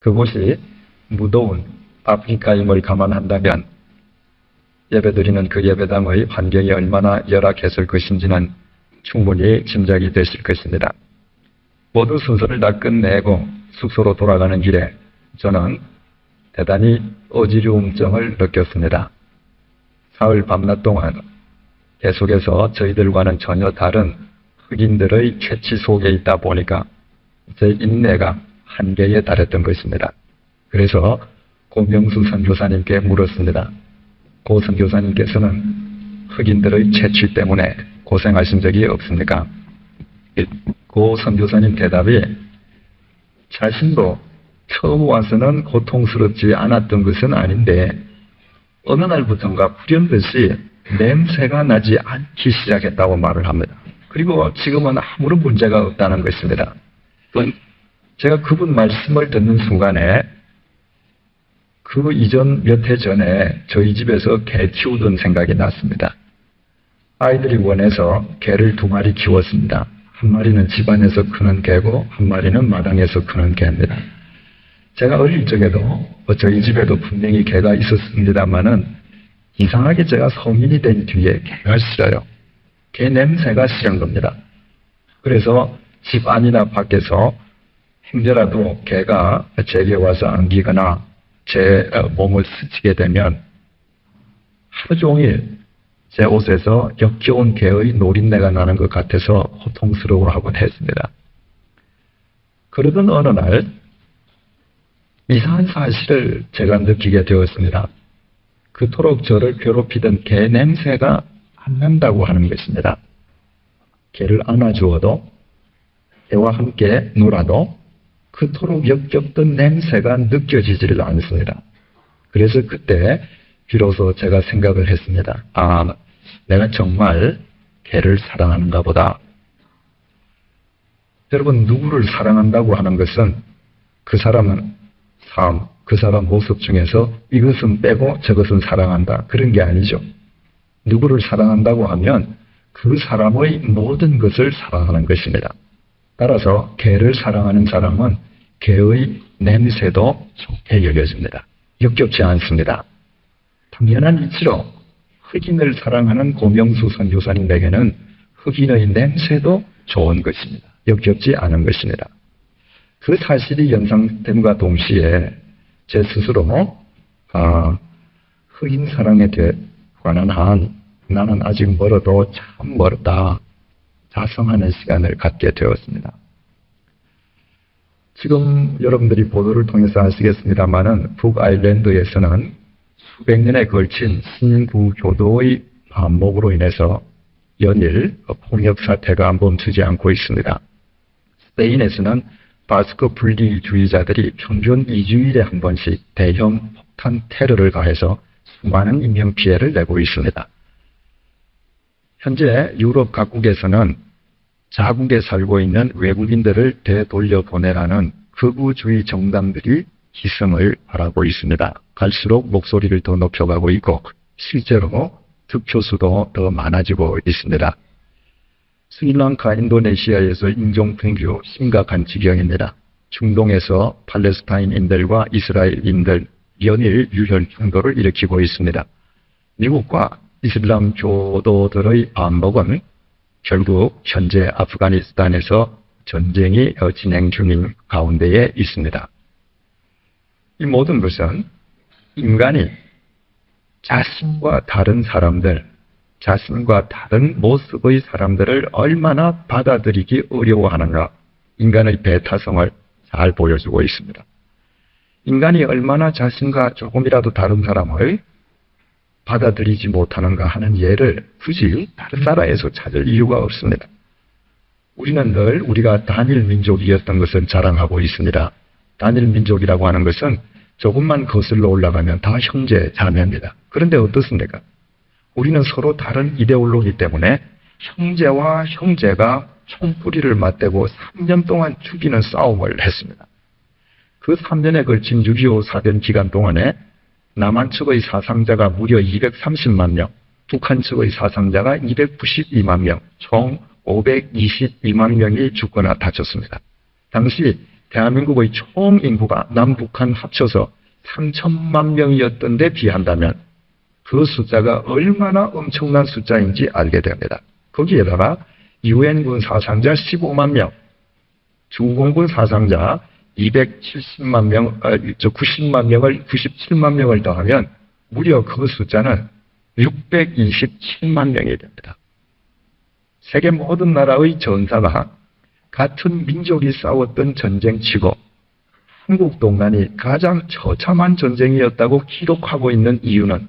그곳이 무더운 아프리카임을 감안한다면 예배드리는 그 예배당의 환경이 얼마나 열악했을 것인지는 충분히 짐작이 되실 것입니다. 모든 순서를 다 끝내고 숙소로 돌아가는 길에 저는 대단히 어지러움증을 느꼈습니다. 사흘 밤낮 동안 계속해서 저희들과는 전혀 다른 흑인들의 채취 속에 있다 보니까 제 인내가 한계에 달했던 것입니다. 그래서 고명수 선교사님께 물었습니다. 고 선교사님께서는 흑인들의 채취 때문에 고생하신 적이 없습니까? 고 선교사님 대답이 자신도 처음 와서는 고통스럽지 않았던 것은 아닌데 어느 날부터인가 불현듯이 냄새가 나지 않기 시작했다고 말을 합니다. 그리고 지금은 아무런 문제가 없다는 것입니다. 제가 그분 말씀을 듣는 순간에 그 이전 몇 해 전에 저희 집에서 개 키우던 생각이 났습니다. 아이들이 원해서 개를 2마리 키웠습니다. 한 마리는 집안에서 크는 개고 한 마리는 마당에서 크는 개입니다. 제가 어릴 적에도 저희 집에도 분명히 개가 있었습니다만은 이상하게 제가 성인이 된 뒤에 개가 싫어요. 개 냄새가 싫은 겁니다. 그래서 집 안이나 밖에서 행여라도 개가 제게 와서 안기거나 제 몸을 스치게 되면 하루 종일 제 옷에서 역겨운 개의 노린내가 나는 것 같아서 고통스러워하곤 했습니다. 그러던 어느 날 이상한 사실을 제가 느끼게 되었습니다. 그토록 저를 괴롭히던 개 냄새가 안 난다고 하는 것입니다. 개를 안아주어도 개와 함께 놀아도 그토록 역겹던 냄새가 느껴지지를 않습니다. 그래서 그때 비로소 제가 생각을 했습니다. 아, 내가 정말 개를 사랑하는가 보다. 여러분, 누구를 사랑한다고 하는 것은 그 사람은 삶, 그 사람 모습 중에서 이것은 빼고 저것은 사랑한다. 그런 게 아니죠. 누구를 사랑한다고 하면 그 사람의 모든 것을 사랑하는 것입니다. 따라서 개를 사랑하는 사람은 개의 냄새도 좋게 여겨집니다. 역겹지 않습니다. 당연한 이치로 흑인을 사랑하는 고명수 선교사님에게는 흑인의 냄새도 좋은 것입니다. 역겹지 않은 것입니다. 그 사실이 연상됨과 동시에 제 스스로 흑인 사랑에 관한 한 나는 아직 멀어도 참 멀었다 자성하는 시간을 갖게 되었습니다. 지금 여러분들이 보도를 통해서 아시겠습니다마는 북아일랜드에서는 수백 년에 걸친 신구교도의 반목으로 인해서 연일 폭력 사태가 멈추지 않고 있습니다. 스페인에서는 바스크 분리주의자들이 평균 2주일에 한 번씩 대형 폭탄 테러를 가해서 수많은 인명피해를 내고 있습니다. 현재 유럽 각국에서는 자국에 살고 있는 외국인들을 되돌려보내라는 극우주의 정당들이 기승을 바라고 있습니다. 갈수록 목소리를 더 높여가고 있고 실제로 득표수도 더 많아지고 있습니다. 스리랑카, 인도네시아에서 인종팽교 심각한 지경입니다. 중동에서 팔레스타인인들과 이스라엘인들 연일 유혈 충돌을 일으키고 있습니다. 미국과 이슬람 교도들의 반목은 결국 현재 아프가니스탄에서 전쟁이 진행 중인 가운데에 있습니다. 이 모든 것은 인간이 자신과 다른 사람들, 자신과 다른 모습의 사람들을 얼마나 받아들이기 어려워하는가, 인간의 배타성을 잘 보여주고 있습니다. 인간이 얼마나 자신과 조금이라도 다른 사람을 받아들이지 못하는가 하는 예를 굳이 다른 나라에서 찾을 이유가 없습니다. 우리는 늘 우리가 단일 민족이었던 것을 자랑하고 있습니다. 단일 민족이라고 하는 것은 조금만 거슬러 올라가면 다 형제, 자매입니다. 그런데 어떻습니까? 우리는 서로 다른 이데올로기 때문에 형제와 형제가 총뿌리를 맞대고 3년 동안 죽이는 싸움을 했습니다. 그 3년에 걸친 6.25 사변 기간 동안에 남한 측의 사상자가 무려 230만 명, 북한 측의 사상자가 292만 명, 총 522만 명이 죽거나 다쳤습니다. 당시 대한민국의 총 인구가 남북한 합쳐서 3천만 명이었던 데 비한다면 그 숫자가 얼마나 엄청난 숫자인지 알게 됩니다. 거기에다가 유엔군 사상자 15만 명, 중공군 사상자 270만 명, 90만 명을, 97만 명을 더하면 무려 그 숫자는 627만 명이 됩니다. 세계 모든 나라의 전사가 같은 민족이 싸웠던 전쟁치고 한국 동란이 가장 처참한 전쟁이었다고 기록하고 있는 이유는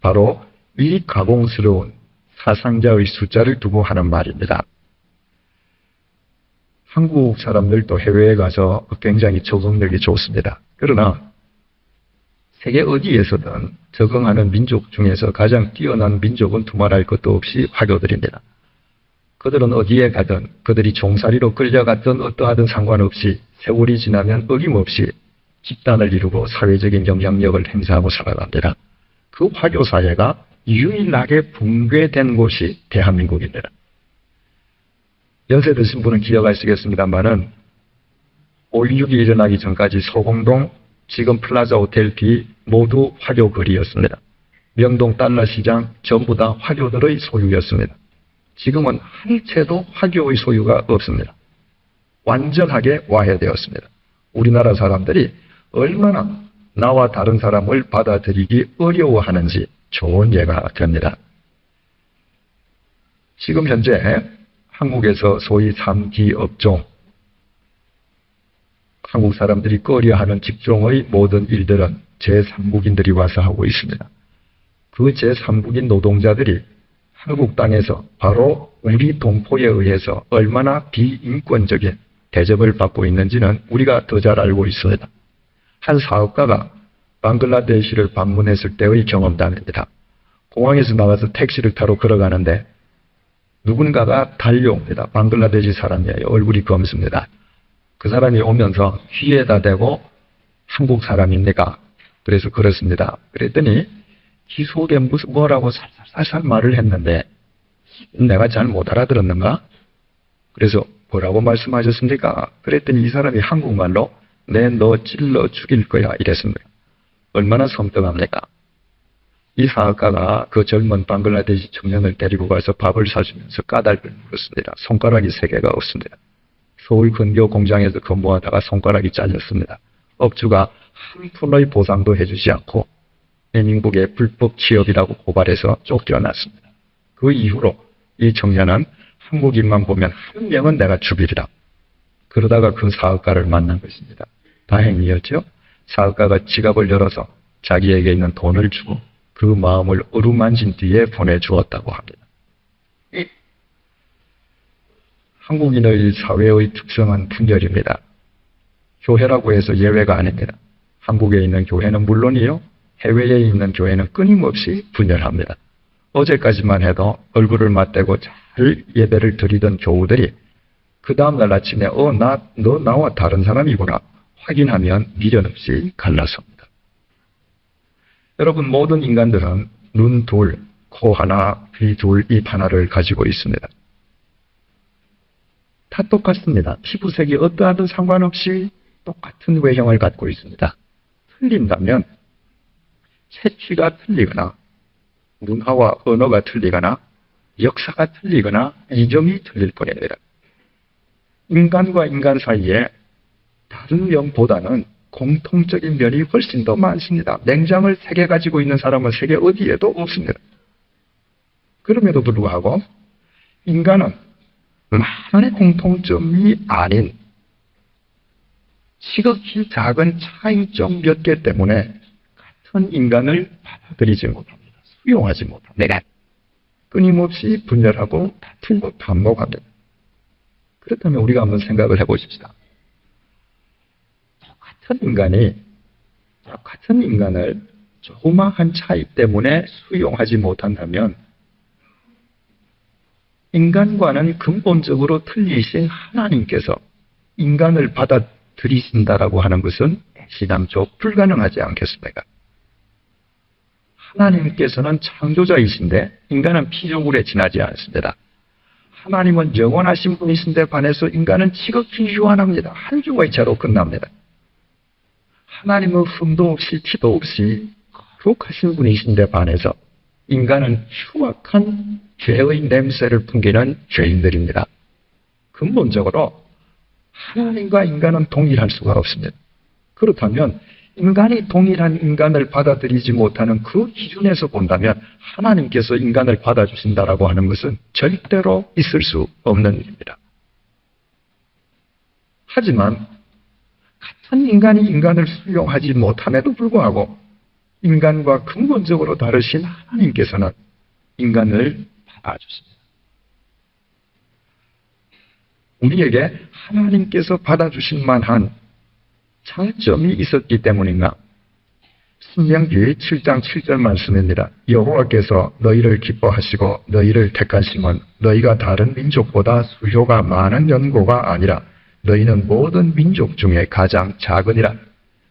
바로 이 가공스러운 사상자의 숫자를 두고 하는 말입니다. 한국 사람들도 해외에 가서 굉장히 적응력이 좋습니다. 그러나 세계 어디에서든 적응하는 민족 중에서 가장 뛰어난 민족은 두말할 것도 없이 화교들입니다. 그들은 어디에 가든 그들이 종살이로 끌려갔든 어떠하든 상관없이 세월이 지나면 어김없이 집단을 이루고 사회적인 영향력을 행사하고 살아갑니다. 그 화교 사회가 유일하게 붕괴된 곳이 대한민국입니다. 연세 드신 분은 기억하시겠습니다만은 5.16이 일어나기 전까지 소공동, 지금 플라자 호텔 뒤 모두 화교 거리였습니다. 명동 달러시장 전부 다 화교들의 소유였습니다. 지금은 한 채도 화교의 소유가 없습니다. 완전하게 와해되었습니다. 우리나라 사람들이 얼마나 나와 다른 사람을 받아들이기 어려워하는지 좋은 예가 됩니다. 지금 현재 한국에서 소위 3기 업종, 한국 사람들이 꺼려하는 직종의 모든 일들은 제3국인들이 와서 하고 있습니다. 그 제3국인 노동자들이 한국 땅에서 바로 우리 동포에 의해서 얼마나 비인권적인 대접을 받고 있는지는 우리가 더 잘 알고 있습니다. 한 사업가가 방글라데시를 방문했을 때의 경험담입니다. 공항에서 나가서 택시를 타러 걸어가는데 누군가가 달려옵니다. 방글라데시 사람이에요. 얼굴이 검습니다. 그 사람이 오면서 귀에다 대고 한국 사람입니까? 그래서 그렇습니다. 그랬더니 귀 속에 무슨 뭐라고 살살 말을 했는데 내가 잘 못 알아들었는가? 그래서 뭐라고 말씀하셨습니까? 그랬더니 이 사람이 한국말로 내 너 찔러 죽일 거야 이랬습니다. 얼마나 섬뜩합니까? 이 사업가가 그 젊은 방글라데시 청년을 데리고 가서 밥을 사주면서 까닭을 물었습니다. 손가락이 3개가 없습니다. 서울 근교 공장에서 근무하다가 손가락이 잘렸습니다. 업주가 한 푼의 보상도 해주지 않고 대한민국의 불법 취업이라고 고발해서 쫓겨났습니다. 그 이후로 이 청년은 한국인만 보면 한 명은 내가 죽이리라. 그러다가 그 사업가를 만난 것입니다. 다행이었죠. 사업가가 지갑을 열어서 자기에게 있는 돈을 주고 그 마음을 어루만진 뒤에 보내주었다고 합니다. 한국인의 사회의 특성은 분열입니다. 교회라고 해서 예외가 아닙니다. 한국에 있는 교회는 물론이요, 해외에 있는 교회는 끊임없이 분열합니다. 어제까지만 해도 얼굴을 맞대고 잘 예배를 드리던 교우들이 그 다음날 아침에 너 나와 다른 사람이구나 확인하면 미련 없이 갈라섭니다. 여러분, 모든 인간들은 눈 둘, 코 하나, 귀 둘, 입 하나를 가지고 있습니다. 다 똑같습니다. 피부색이 어떠하든 상관없이 똑같은 외형을 갖고 있습니다. 틀린다면 채취가 틀리거나 문화와 언어가 틀리거나 역사가 틀리거나 이점이 틀릴 뿐입니다. 인간과 인간 사이에 다른 면보다는 공통적인 면이 훨씬 더 많습니다. 냉장을 3개 가지고 있는 사람은 세계 어디에도 없습니다. 그럼에도 불구하고 인간은 많은 공통점이 아닌 지극히 작은 차이점 몇 개 때문에 같은 인간을 받아들이지 못합니다. 수용하지 못합니다. 끊임없이 분열하고 다투고 반복합니다. 그렇다면 우리가 한번 생각을 해보십시다. 똑같은 인간을 조그마한 차이 때문에 수용하지 못한다면 인간과는 근본적으로 틀리신 하나님께서 인간을 받아들이신다라고 하는 것은 시남초 불가능하지 않겠습니까? 하나님께서는 창조자이신데 인간은 피조물에 지나지 않습니다. 하나님은 영원하신 분이신데 반해서 인간은 지극히 유한합니다. 한 줌의 차로 끝납니다. 하나님은 흠도 없이 티도 없이 거룩하신 분이신데 반해서 인간은 흉악한 죄의 냄새를 풍기는 죄인들입니다. 근본적으로 하나님과 인간은 동일할 수가 없습니다. 그렇다면 인간이 동일한 인간을 받아들이지 못하는 그 기준에서 본다면 하나님께서 인간을 받아주신다라고 하는 것은 절대로 있을 수 없는 일입니다. 하지만 같은 인간이 인간을 수용하지 못함에도 불구하고 인간과 근본적으로 다르신 하나님께서는 인간을 받아주십니다. 우리에게 하나님께서 받아주실 만한 장점이 있었기 때문인가? 신명기 7장 7절 말씀입니다. 여호와께서 너희를 기뻐하시고 너희를 택하심은 너희가 다른 민족보다 수요가 많은 연고가 아니라 너희는 모든 민족 중에 가장 작으니라.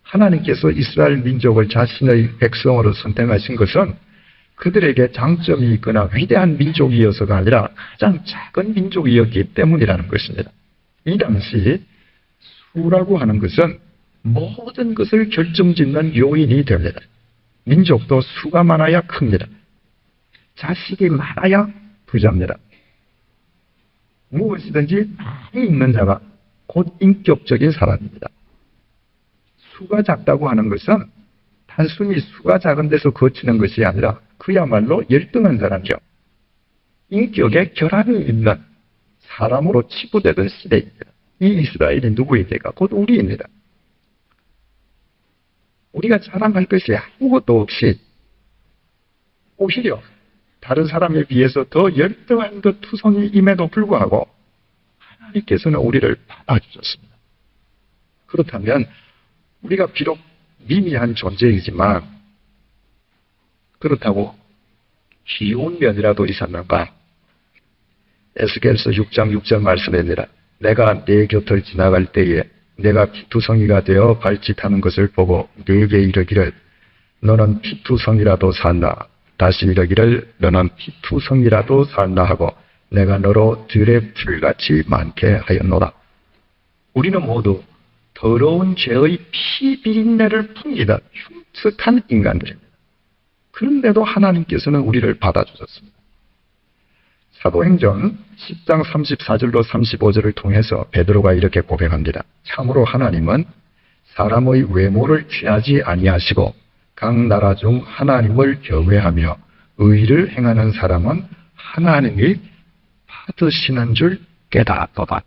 하나님께서 이스라엘 민족을 자신의 백성으로 선택하신 것은 그들에게 장점이 있거나 위대한 민족이어서가 아니라 가장 작은 민족이었기 때문이라는 것입니다. 이 당시 수라고 하는 것은 모든 것을 결정짓는 요인이 됩니다. 민족도 수가 많아야 큽니다. 자식이 많아야 부자입니다. 무엇이든지 많이 있는 자가 곧 인격적인 사람입니다. 수가 작다고 하는 것은 단순히 수가 작은 데서 거치는 것이 아니라 그야말로 열등한 사람이죠. 인격의 결함이 있는 사람으로 치부되던 시대입니다. 이 이스라엘이 누구에게가 곧 우리입니다. 우리가 자랑할 것이 아무것도 없이 오히려 다른 사람에 비해서 더 열등한 그 투성이임에도 불구하고 하나님께서는 우리를 받아주셨습니다. 그렇다면 우리가 비록 미미한 존재이지만 그렇다고 귀여운 면이라도 있었는가? 에스겔서 6장 6절 말씀입니다. 내가 내 곁을 지나갈 때에 내가 피투성이가 되어 발짓하는 것을 보고 내게 이르기를 너는 피투성이라도 산다. 다시 이르기를 너는 피투성이라도 산다 하고 내가 너로 들의 풀같이 많게 하였노라. 우리는 모두 더러운 죄의 피 비린내를 풍기다 흉측한 인간들입니다. 그런데도 하나님께서는 우리를 받아주셨습니다. 사도행전 10장 34절로 35절을 통해서 베드로가 이렇게 고백합니다. 참으로 하나님은 사람의 외모를 취하지 아니하시고 각 나라 중 하나님을 경외하며 의를 행하는 사람은 하나님이 받으시는 줄 깨닫도다.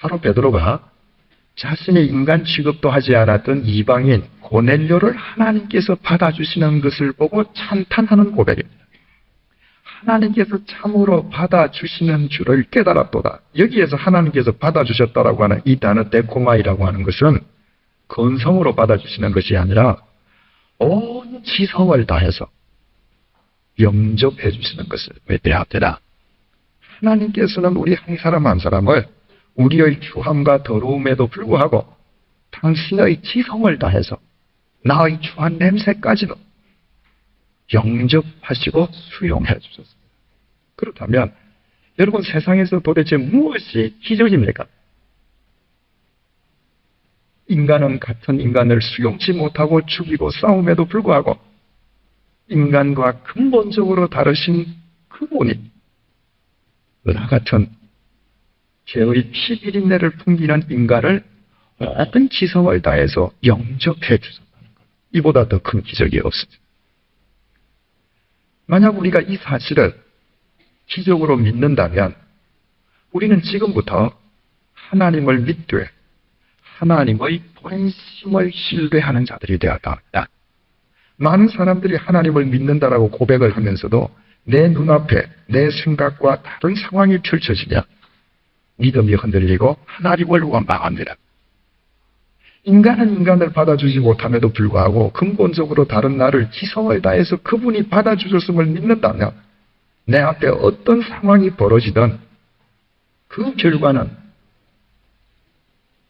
바로 베드로가 자신의 인간 취급도 하지 않았던 이방인 고넬료를 하나님께서 받아주시는 것을 보고 찬탄하는 고백입니다. 하나님께서 참으로 받아주시는 줄을 깨달았도다. 여기에서 하나님께서 받아주셨다라고 하는 이 단어 데코마이라고 하는 것은 건성으로 받아주시는 것이 아니라 온 지성을 다해서 영접해 주시는 것을 의미합니다. 하나님께서는 우리 한 사람 한 사람을 우리의 추함과 더러움에도 불구하고 당신의 지성을 다해서 나의 추한 냄새까지도 영접하시고 수용해 주셨습니다. 그렇다면 여러분 세상에서 도대체 무엇이 기적입니까? 인간은 같은 인간을 수용치 못하고 죽이고 싸움에도 불구하고 인간과 근본적으로 다르신 그분이 나 같은 죄의 피 비린내를 풍기는 인간을 모든 지성을 다해서 영접해 주셨다는 것. 이보다 더 큰 기적이 없습니다. 만약 우리가 이 사실을 기적으로 믿는다면 우리는 지금부터 하나님을 믿되 하나님의 본심을 신뢰하는 자들이 되었다 합니다. 많은 사람들이 하나님을 믿는다라고 고백을 하면서도 내 눈앞에 내 생각과 다른 상황이 펼쳐지면 믿음이 흔들리고 하나님을 원망합니다. 인간은 인간을 받아주지 못함에도 불구하고 근본적으로 다른 나를 지성을 다해서 그분이 받아주셨음을 믿는다면 내 앞에 어떤 상황이 벌어지든 그 결과는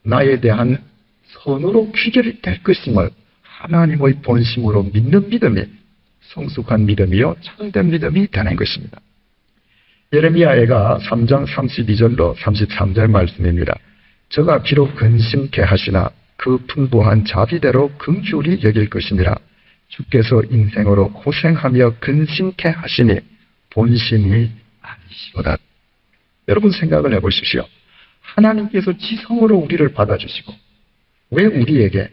나에 대한 선으로 귀결이 될 것임을 하나님의 본심으로 믿는 믿음이 성숙한 믿음이요 참된 믿음이 되는 것입니다. 예레미야가 3장 32절로 33절 말씀입니다. 저가 비록 근심케 하시나 그 풍부한 자비대로 긍휼히 여길 것이니라. 주께서 인생으로 고생하며 근심케 하시니 본심이 아니시거다. 여러분 생각을 해보십시오. 하나님께서 지성으로 우리를 받아주시고 왜 우리에게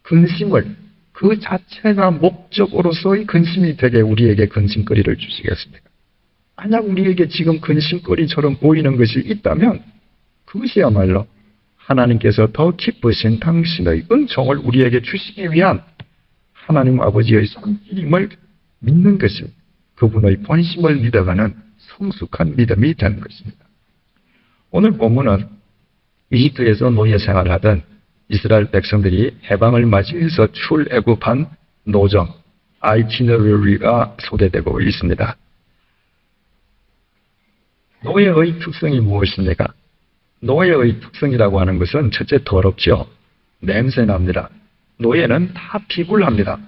근심을 그 자체가 목적으로서의 근심이 되게 우리에게 근심거리를 주시겠습니까? 만약 우리에게 지금 근심거리처럼 보이는 것이 있다면 그것이야말로 하나님께서 더 기쁘신 당신의 은총을 우리에게 주시기 위한 하나님 아버지의 손길임을 믿는 것입니다. 그분의 본심을 믿어가는 성숙한 믿음이 되는 것입니다. 오늘 본문은 이집트에서 노예 생활하던 이스라엘 백성들이 해방을 맞이해서 출애굽한 노정, 아이티너리가 소개되고 있습니다. 노예의 특성이 무엇입니까? 노예의 특성이라고 하는 것은 첫째 더럽죠. 냄새납니다. 노예는 다 피굴합니다.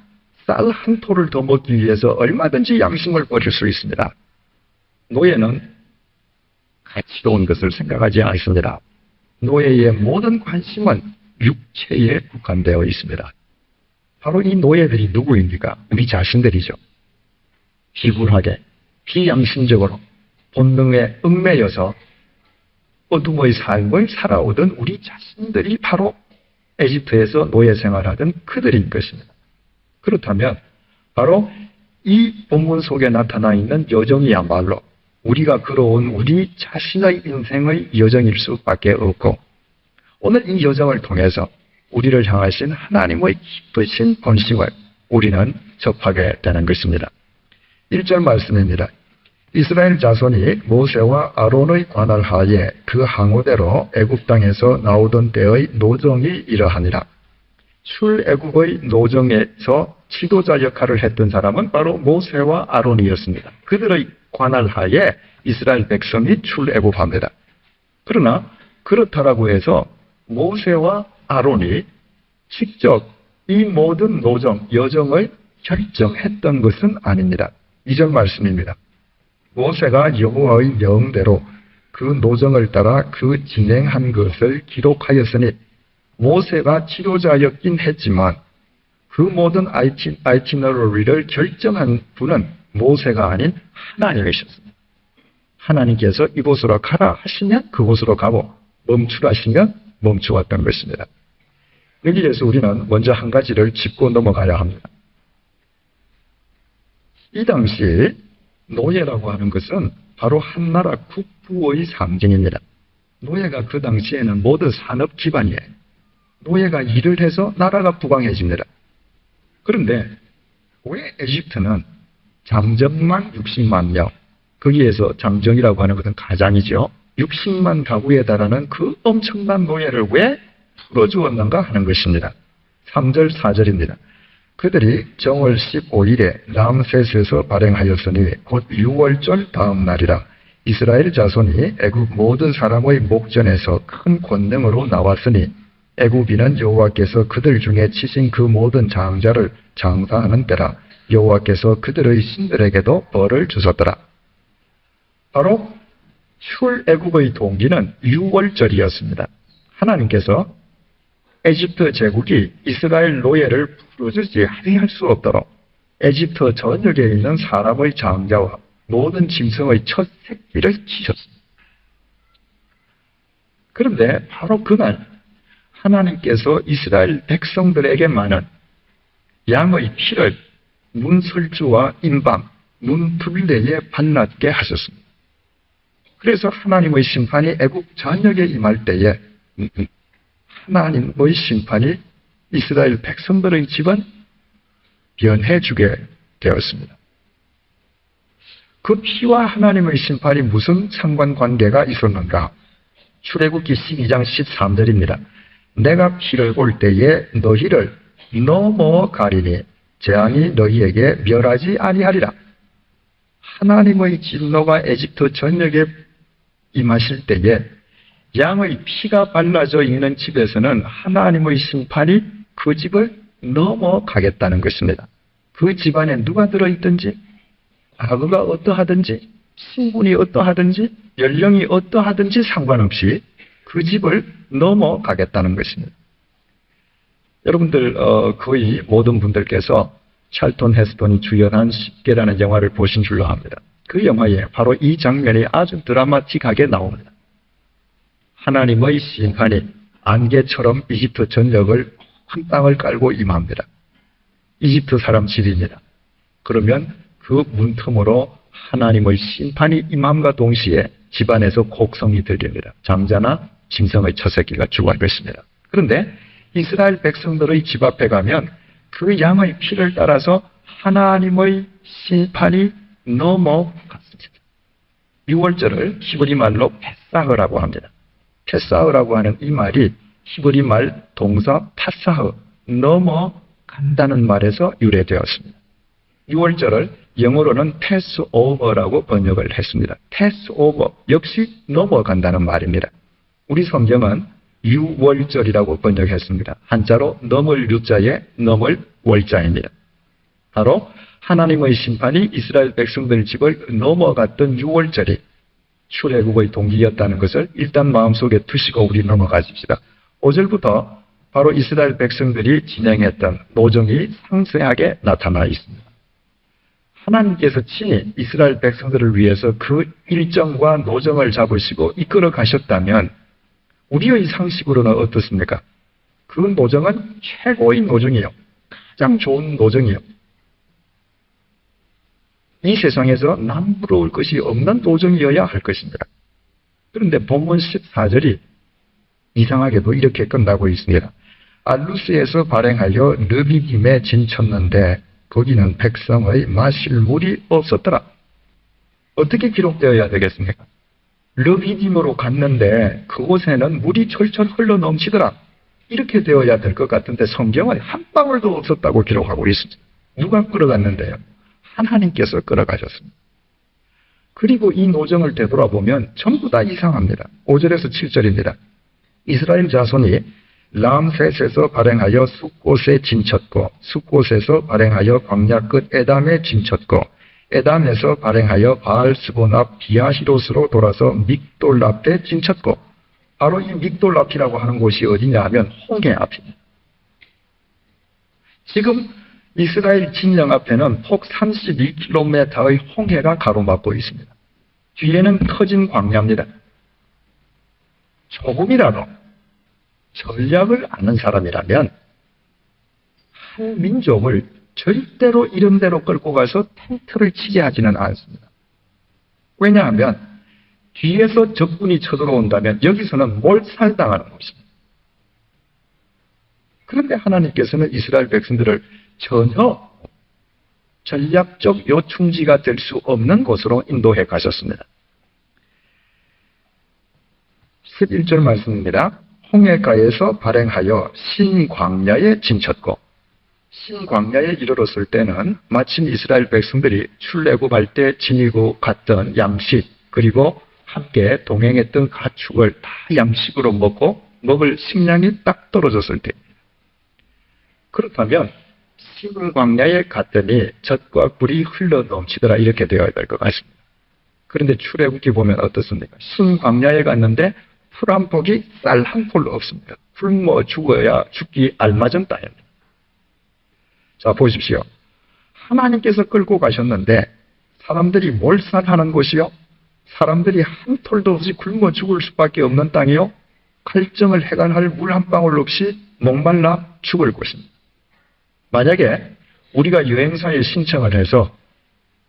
쌀 한 토를 더 먹기 위해서 얼마든지 양심을 버릴 수 있습니다. 노예는 가치로운 것을 생각하지 않습니다. 노예의 모든 관심은 육체에 국한되어 있습니다. 바로 이 노예들이 누구입니까? 우리 자신들이죠. 피굴하게, 비양심적으로 본능에 얽매여서 어둠의 삶을 살아오던 우리 자신들이 바로 에집트에서 노예 생활하던 그들인 것입니다. 그렇다면 바로 이 본문 속에 나타나 있는 여정이야말로 우리가 걸어온 우리 자신의 인생의 여정일 수밖에 없고 오늘 이 여정을 통해서 우리를 향하신 하나님의 기쁘신 본심을 우리는 접하게 되는 것입니다. 1절 말씀입니다. 이스라엘 자손이 모세와 아론의 관할 하에 그 항우대로 애굽 땅에서 나오던 때의 노정이 이러하니라. 출애굽의 노정에서 지도자 역할을 했던 사람은 바로 모세와 아론이었습니다. 그들의 관할 하에 이스라엘 백성이 출애굽합니다. 그러나 그렇다라고 해서 모세와 아론이 직접 이 모든 노정, 여정을 결정했던 것은 아닙니다. 2절 말씀입니다. 모세가 여호와의 명대로 그 노정을 따라 그 진행한 것을 기록하였으니 모세가 지도자였긴 했지만 그 모든 아이티너리를 결정한 분은 모세가 아닌 하나님이셨습니다. 하나님께서 이곳으로 가라 하시면 그곳으로 가고 멈추라시면 멈추었던 것입니다. 여기에서 우리는 먼저 한 가지를 짚고 넘어가야 합니다. 이 당시 노예라고 하는 것은 바로 한나라 국부의 상징입니다. 노예가 그 당시에는 모두 산업 기반이에요. 노예가 일을 해서 나라가 부강해집니다. 그런데 왜 에집트는 장정만 60만 명, 거기에서 장정이라고 하는 것은 가장이죠. 60만 가구에 달하는 그 엄청난 노예를 왜 풀어주었는가 하는 것입니다. 3절 4절입니다. 그들이 정월 15일에 람셋에서 발행하였으니 곧 6월절 다음 날이라. 이스라엘 자손이 애굽 모든 사람의 목전에서 큰 권능으로 나왔으니 애굽인은 여호와께서 그들 중에 치신 그 모든 장자를 장사하는 때라. 여호와께서 그들의 신들에게도 벌을 주셨더라. 바로 출애굽의 동기는 6월절이었습니다. 하나님께서 에집트 제국이 이스라엘 노예를 풀어주지 아니할 수 없도록 에집트 전역에 있는 사람의 장자와 모든 짐승의 첫 새끼를 치셨습니다. 그런데 바로 그날 하나님께서 이스라엘 백성들에게만은 양의 피를 문설주와 인방, 문둘레에 발랐게 하셨습니다. 그래서 하나님의 심판이 애굽 전역에 임할 때에 하나님의 심판이 이스라엘 백성들의 집은 변해주게 되었습니다. 그 피와 하나님의 심판이 무슨 상관관계가 있었는가? 출애굽기 12장 13절입니다. 내가 피를 볼 때에 너희를 넘어가리니 재앙이 너희에게 멸하지 아니하리라. 하나님의 진노가 에집트 전역에 임하실 때에 양의 피가 발라져 있는 집에서는 하나님의 심판이 그 집을 넘어가겠다는 것입니다. 그 집안에 누가 들어있든지, 과거가 어떠하든지, 신분이 어떠하든지 연령이 어떠하든지 상관없이 그 집을 넘어가겠다는 것입니다. 여러분들 거의 모든 분들께서 찰턴 헤스턴이 주연한 10개라는 영화를 보신 줄로 압니다. 그 영화에 바로 이 장면이 아주 드라마틱하게 나옵니다. 하나님의 심판이 안개처럼 이집트 전역을 한 땅을 깔고 임합니다. 이집트 사람 집입니다. 그러면 그 문틈으로 하나님의 심판이 임함과 동시에 집안에서 곡성이 들립니다. 장자나 짐승의 처새끼가 죽어갈 것입니다. 그런데 이스라엘 백성들의 집 앞에 가면 그 양의 피를 따라서 하나님의 심판이 넘어갔습니다. 6월절을 히브리 말로 페사흐라고 합니다. 페사흐라고 하는 이 말이 히브리 말 동사 파사흐, 넘어간다는 말에서 유래되었습니다. 6월절을 영어로는 패스오버라고 번역을 했습니다. 패스오버, 역시 넘어간다는 말입니다. 우리 성경은 유월절이라고 번역했습니다. 한자로 넘을 유자에 넘을 월자입니다. 바로 하나님의 심판이 이스라엘 백성들 집을 넘어갔던 유월절이 출애굽의 동기였다는 것을 일단 마음속에 두시고 우리 넘어가십시다. 5절부터 바로 이스라엘 백성들이 진행했던 노정이 상세하게 나타나 있습니다. 하나님께서 친히 이스라엘 백성들을 위해서 그 일정과 노정을 잡으시고 이끌어 가셨다면 우리의 상식으로는 어떻습니까? 그 노정은 최고의 노정이요. 가장 좋은 노정이요. 이 세상에서 남부러울 것이 없는 노정이어야 할 것입니다. 그런데 본문 14절이 이상하게도 이렇게 끝나고 있습니다. 알루스에서 발행하여 르비딤에 진쳤는데 거기는 백성의 마실 물이 없었더라. 어떻게 기록되어야 되겠습니까? 르비딤으로 갔는데 그곳에는 물이 철철 흘러 넘치더라. 이렇게 되어야 될 것 같은데 성경은 한 방울도 없었다고 기록하고 있습니다. 누가 끌어갔는데요? 하나님께서 끌어가셨습니다. 그리고 이 노정을 되돌아보면 전부 다 이상합니다. 5절에서 7절입니다. 이스라엘 자손이 람셋에서 발행하여 숫곳에 진쳤고 숫곳에서 발행하여 광야 끝 에담에 진쳤고 에담에서 발행하여 바알스본 앞 비아히롯으로 돌아서 믹돌 앞에 진쳤고 바로 이 믹돌 앞이라고 하는 곳이 어디냐 하면 홍해 앞입니다. 지금 이스라엘 진영 앞에는 폭 32km의 홍해가 가로막고 있습니다. 뒤에는 터진 광야입니다. 조금이라도 전략을 아는 사람이라면 한 민족을 절대로 이런 데로 끌고 가서 텐트를 치게 하지는 않습니다. 왜냐하면 뒤에서 적군이 쳐들어온다면 여기서는 몰살당하는 것입니다. 그런데 하나님께서는 이스라엘 백성들을 전혀 전략적 요충지가 될 수 없는 곳으로 인도해 가셨습니다. 11절 말씀입니다. 홍해가에서 발행하여 신광야에 진쳤고 신광야에 이르렀을 때는 마침 이스라엘 백성들이 출애굽할 때 지니고 갔던 양식 그리고 함께 동행했던 가축을 다 양식으로 먹고 먹을 식량이 딱 떨어졌을 때입니다. 그렇다면 신광야에 갔더니 젖과 꿀이 흘러 넘치더라 이렇게 되어야 될 것 같습니다. 그런데 출애굽기 보면 어떻습니까? 신광야에 갔는데 풀 한 폭이 쌀 한 톨도 없습니다. 굶어 죽어야 죽기 알맞은 땅입니다. 자 보십시오. 하나님께서 끌고 가셨는데 사람들이 몰살하는 곳이요. 사람들이 한 톨도 없이 굶어 죽을 수밖에 없는 땅이요. 갈증을 해간할 물 한 방울 없이 목말라 죽을 곳입니다. 만약에 우리가 여행사에 신청을 해서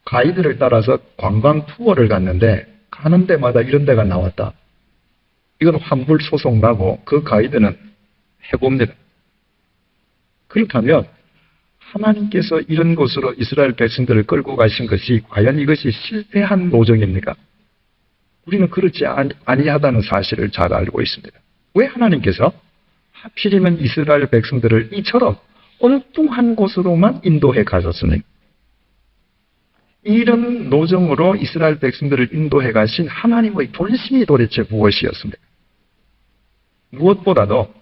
가이드를 따라서 관광 투어를 갔는데 가는 데마다 이런 데가 나왔다. 이건 환불 소송 나고 그 가이드는 해봅니다. 그렇다면 하나님께서 이런 곳으로 이스라엘 백성들을 끌고 가신 것이 과연 이것이 실패한 노정입니까? 우리는 그렇지 아니하다는 사실을 잘 알고 있습니다. 왜 하나님께서 하필이면 이스라엘 백성들을 이처럼 엉뚱한 곳으로만 인도해 가셨습니까? 이런 노정으로 이스라엘 백성들을 인도해 가신 하나님의 본심이 도대체 무엇이었습니까? 무엇보다도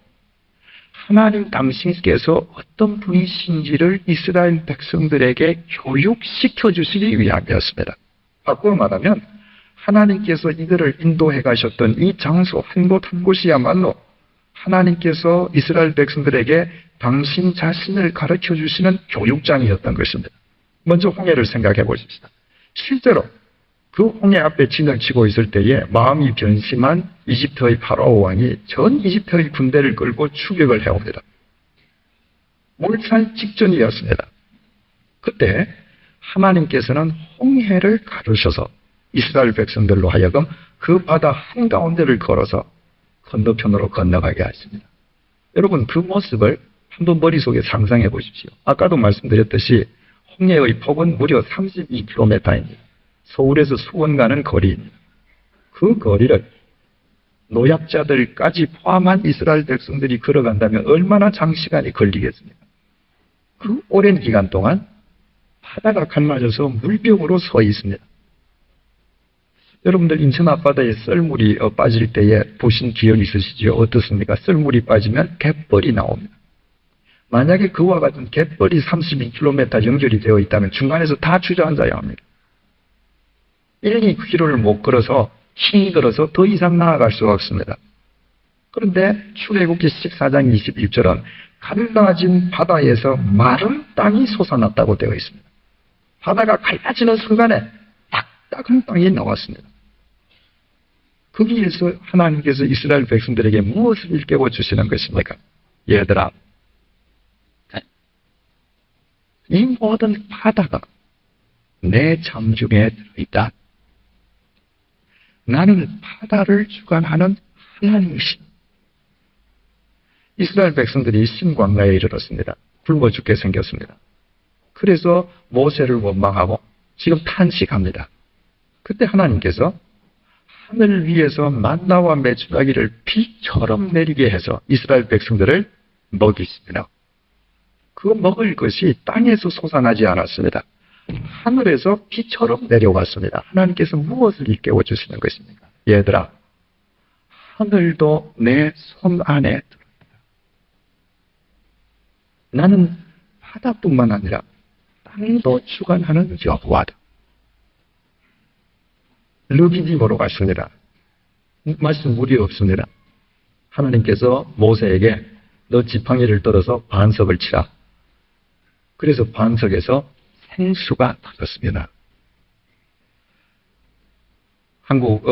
하나님 당신께서 어떤 분이신지를 이스라엘 백성들에게 교육시켜 주시기 위함이었습니다. 바꾸어 말하면 하나님께서 이들을 인도해 가셨던 이 장소 한 곳 한 곳이야말로 하나님께서 이스라엘 백성들에게 당신 자신을 가르쳐 주시는 교육장이었던 것입니다. 먼저 홍해를 생각해 보십시다. 실제로 그 홍해 앞에 진을 치고 있을 때에 마음이 변심한 이집트의 파라오 왕이 전 이집트의 군대를 끌고 추격을 해옵니다. 몰살 직전이었습니다. 그때 하나님께서는 홍해를 가르셔서 이스라엘 백성들로 하여금 그 바다 한가운데를 걸어서 건너편으로 건너가게 하십니다. 여러분, 그 모습을 한번 머릿속에 상상해 보십시오. 아까도 말씀드렸듯이 홍해의 폭은 무려 32km입니다. 서울에서 수원 가는 거리입니다. 그 거리를 노약자들까지 포함한 이스라엘 백성들이 걸어간다면 얼마나 장시간이 걸리겠습니까? 그 오랜 기간 동안 바다가 갈라져서 물병으로 서 있습니다. 여러분들 인천 앞바다에 썰물이 빠질 때에 보신 기억이 있으시죠? 어떻습니까? 썰물이 빠지면 갯벌이 나옵니다. 만약에 그와 같은 갯벌이 32km 연결이 되어 있다면 중간에서 다 주저앉아야 합니다. 1, 2km를 못 걸어서 힘이 들어서 더 이상 나아갈 수가 없습니다. 그런데 출애굽기 14장 21절은 갈라진 바다에서 마른 땅이 솟아났다고 되어 있습니다. 바다가 갈라지는 순간에 딱딱한 땅이 나왔습니다. 거기에서 하나님께서 이스라엘 백성들에게 무엇을 일깨워 주시는 것입니까? 얘들아, 이 모든 바다가 내 잠중에 들어있다. 나는 바다를 주관하는 하나님이시다. 이스라엘 백성들이 신광야에 이르렀습니다. 굶어 죽게 생겼습니다. 그래서 모세를 원망하고 지금 탄식합니다. 그때 하나님께서 하늘 위에서 만나와 메추라기를 비처럼 내리게 해서 이스라엘 백성들을 먹이십니다. 그 먹을 것이 땅에서 솟아나지 않았습니다. 하늘에서 비처럼 내려왔습니다. 하나님께서 무엇을 일깨워 주시는 것입니까? 얘들아, 하늘도 내 손 안에 들어있다. 나는 바다뿐만 아니라 땅도 주관하는 여호와다. 르비딤으로 갔습니다. 말씀 무리 없습니다. 하나님께서 모세에게 너 지팡이를 떨어서 반석을 치라. 그래서 반석에서 생수가 터졌습니다. 한국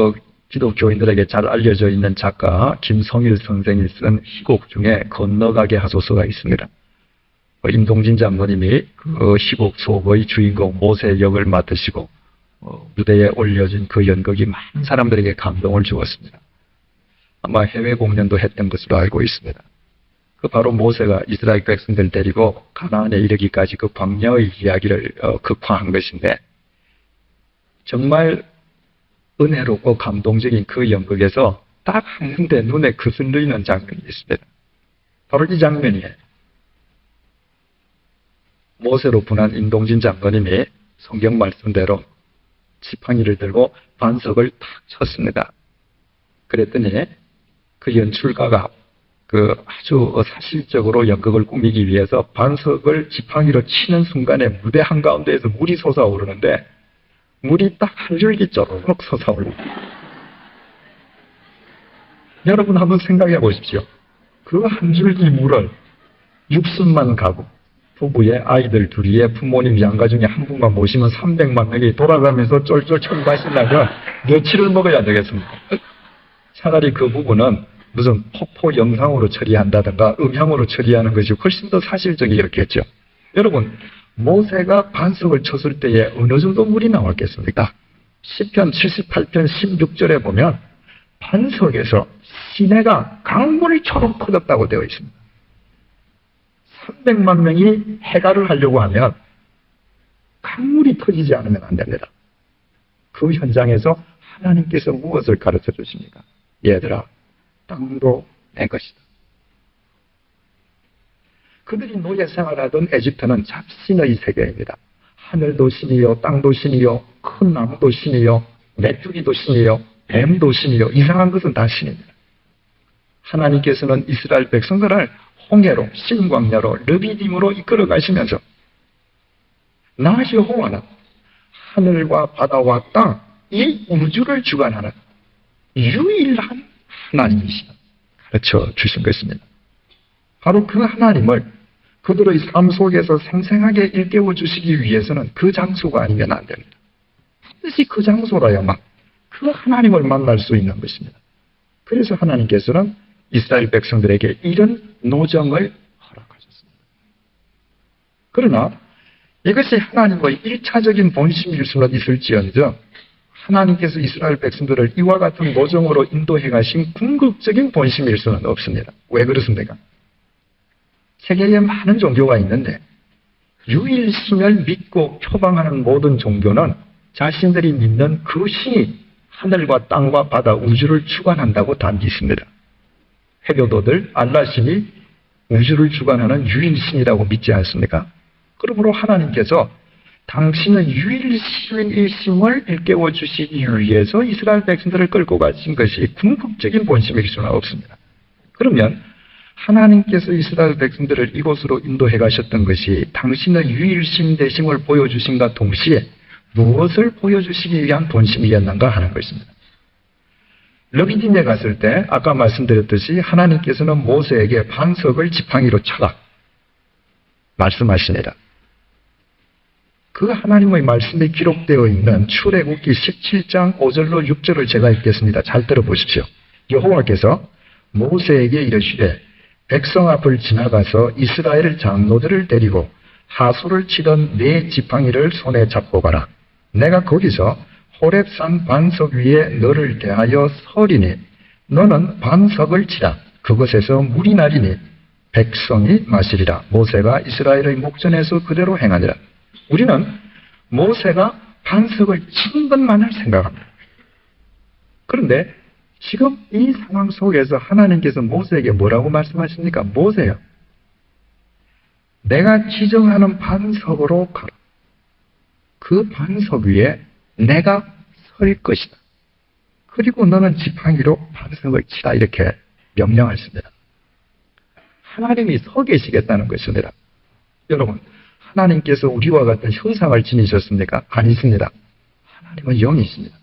기독교인들에게 잘 알려져 있는 작가 김성일 선생이 쓴 희곡 중에 건너가게 하소서가 있습니다. 임동진 장로님이 그 희곡 속의 주인공 모세 역을 맡으시고 무대에 올려진 그 연극이 많은 사람들에게 감동을 주었습니다. 아마 해외 공연도 했던 것으로 알고 있습니다. 그 바로 모세가 이스라엘 백성들 데리고 가나안에 이르기까지 그 광야의 이야기를 극화한 것인데, 정말 은혜롭고 감동적인 그 연극에서 딱 한 군데 눈에 거슬리는 장면이 있습니다. 바로 이 장면이에요. 모세로 분한 임동진 장로님이 성경 말씀대로 지팡이를 들고 반석을 탁 쳤습니다. 그랬더니 그 연출가가 그 아주 사실적으로 연극을 꾸미기 위해서 반석을 지팡이로 치는 순간에 무대 한가운데에서 물이 솟아오르는데 물이 딱 한 줄기 쪼록 솟아오릅니다. 여러분 한번 생각해 보십시오. 그 한 줄기 물을 60만 가구, 부부의 아이들 둘이에 부모님 양가 중에 한 분만 모시면 300만 명이 돌아가면서 쫄쫄 청구하시려면 며칠을 먹어야 되겠습니까? 차라리 그 부분은 무슨 폭포 영상으로 처리한다든가 음향으로 처리하는 것이 훨씬 더 사실적이었겠죠. 여러분, 모세가 반석을 쳤을 때에 어느 정도 물이 나왔겠습니까? 시편 78편 16절에 보면 반석에서 시내가 강물처럼 터졌다고 되어 있습니다. 300만 명이 해갈을 하려고 하면 강물이 터지지 않으면 안 됩니다. 그 현장에서 하나님께서 무엇을 가르쳐 주십니까? 얘들아, 땅도 내 것이다. 그들이 노예 생활하던 에집트는 잡신의 세계입니다. 하늘도 신이요, 땅도 신이요, 큰 나무도 신이요, 메뚜기도 신이요, 뱀도 신이요, 이상한 것은 다 신입니다. 하나님께서는 이스라엘 백성들을 홍해로, 신광야로, 르비딤으로 이끌어 가시면서 나 여호와는 하늘과 바다와 땅, 이 우주를 주관하는 유일한 하나님이시다 가르쳐 주신 것입니다. 바로 그 하나님을 그들의 삶 속에서 생생하게 일깨워 주시기 위해서는 그 장소가 아니면 안 됩니다. 반드시 그 장소라야만 그 하나님을 만날 수 있는 것입니다. 그래서 하나님께서는 이스라엘 백성들에게 이런 노정을 허락하셨습니다. 그러나 이것이 하나님의 1차적인 본심일 수는 있을지언정 하나님께서 이스라엘 백성들을 이와 같은 노정으로 인도해 가신 궁극적인 본심일 수는 없습니다. 왜 그렇습니까? 세계에 많은 종교가 있는데 유일신을 믿고 표방하는 모든 종교는 자신들이 믿는 그 신이 하늘과 땅과 바다, 우주를 주관한다고 단기십니다. 회교도들 알라신이 우주를 주관하는 유일신이라고 믿지 않습니까? 그러므로 하나님께서 당신의 유일신임을 일깨워 주시기 위해서 이스라엘 백성들을 끌고 가신 것이 궁극적인 본심일 수는 없습니다. 그러면 하나님께서 이스라엘 백성들을 이곳으로 인도해 가셨던 것이 당신의 유일신 되심을 보여주신과 동시에 무엇을 보여주시기 위한 본심이었는가 하는 것입니다. 르비딤에 갔을 때 아까 말씀드렸듯이 하나님께서는 모세에게 반석을 지팡이로 쳐라 말씀하시니라. 그 하나님의 말씀이 기록되어 있는 출애굽기 17장 5절로 6절을 제가 읽겠습니다. 잘 들어보십시오. 여호와께서 모세에게 이르시되 백성 앞을 지나가서 이스라엘 장로들을 데리고 하수를 치던 네 지팡이를 손에 잡고 가라. 내가 거기서 호렙산 반석 위에 너를 대하여 서리니 너는 반석을 치라. 그것에서 물이 나리니 백성이 마시리라. 모세가 이스라엘의 목전에서 그대로 행하니라. 우리는 모세가 반석을 친 것만을 생각합니다. 그런데 지금 이 상황 속에서 하나님께서 모세에게 뭐라고 말씀하십니까? 모세야, 내가 지정하는 반석으로 가라. 그 반석 위에 내가 설 것이다. 그리고 너는 지팡이로 반석을 치라. 이렇게 명령하십니다. 하나님이 서 계시겠다는 것입니다. 여러분, 하나님께서 우리와 같은 형상을 지니셨습니까? 아니십니다. 하나님은 영이십니다.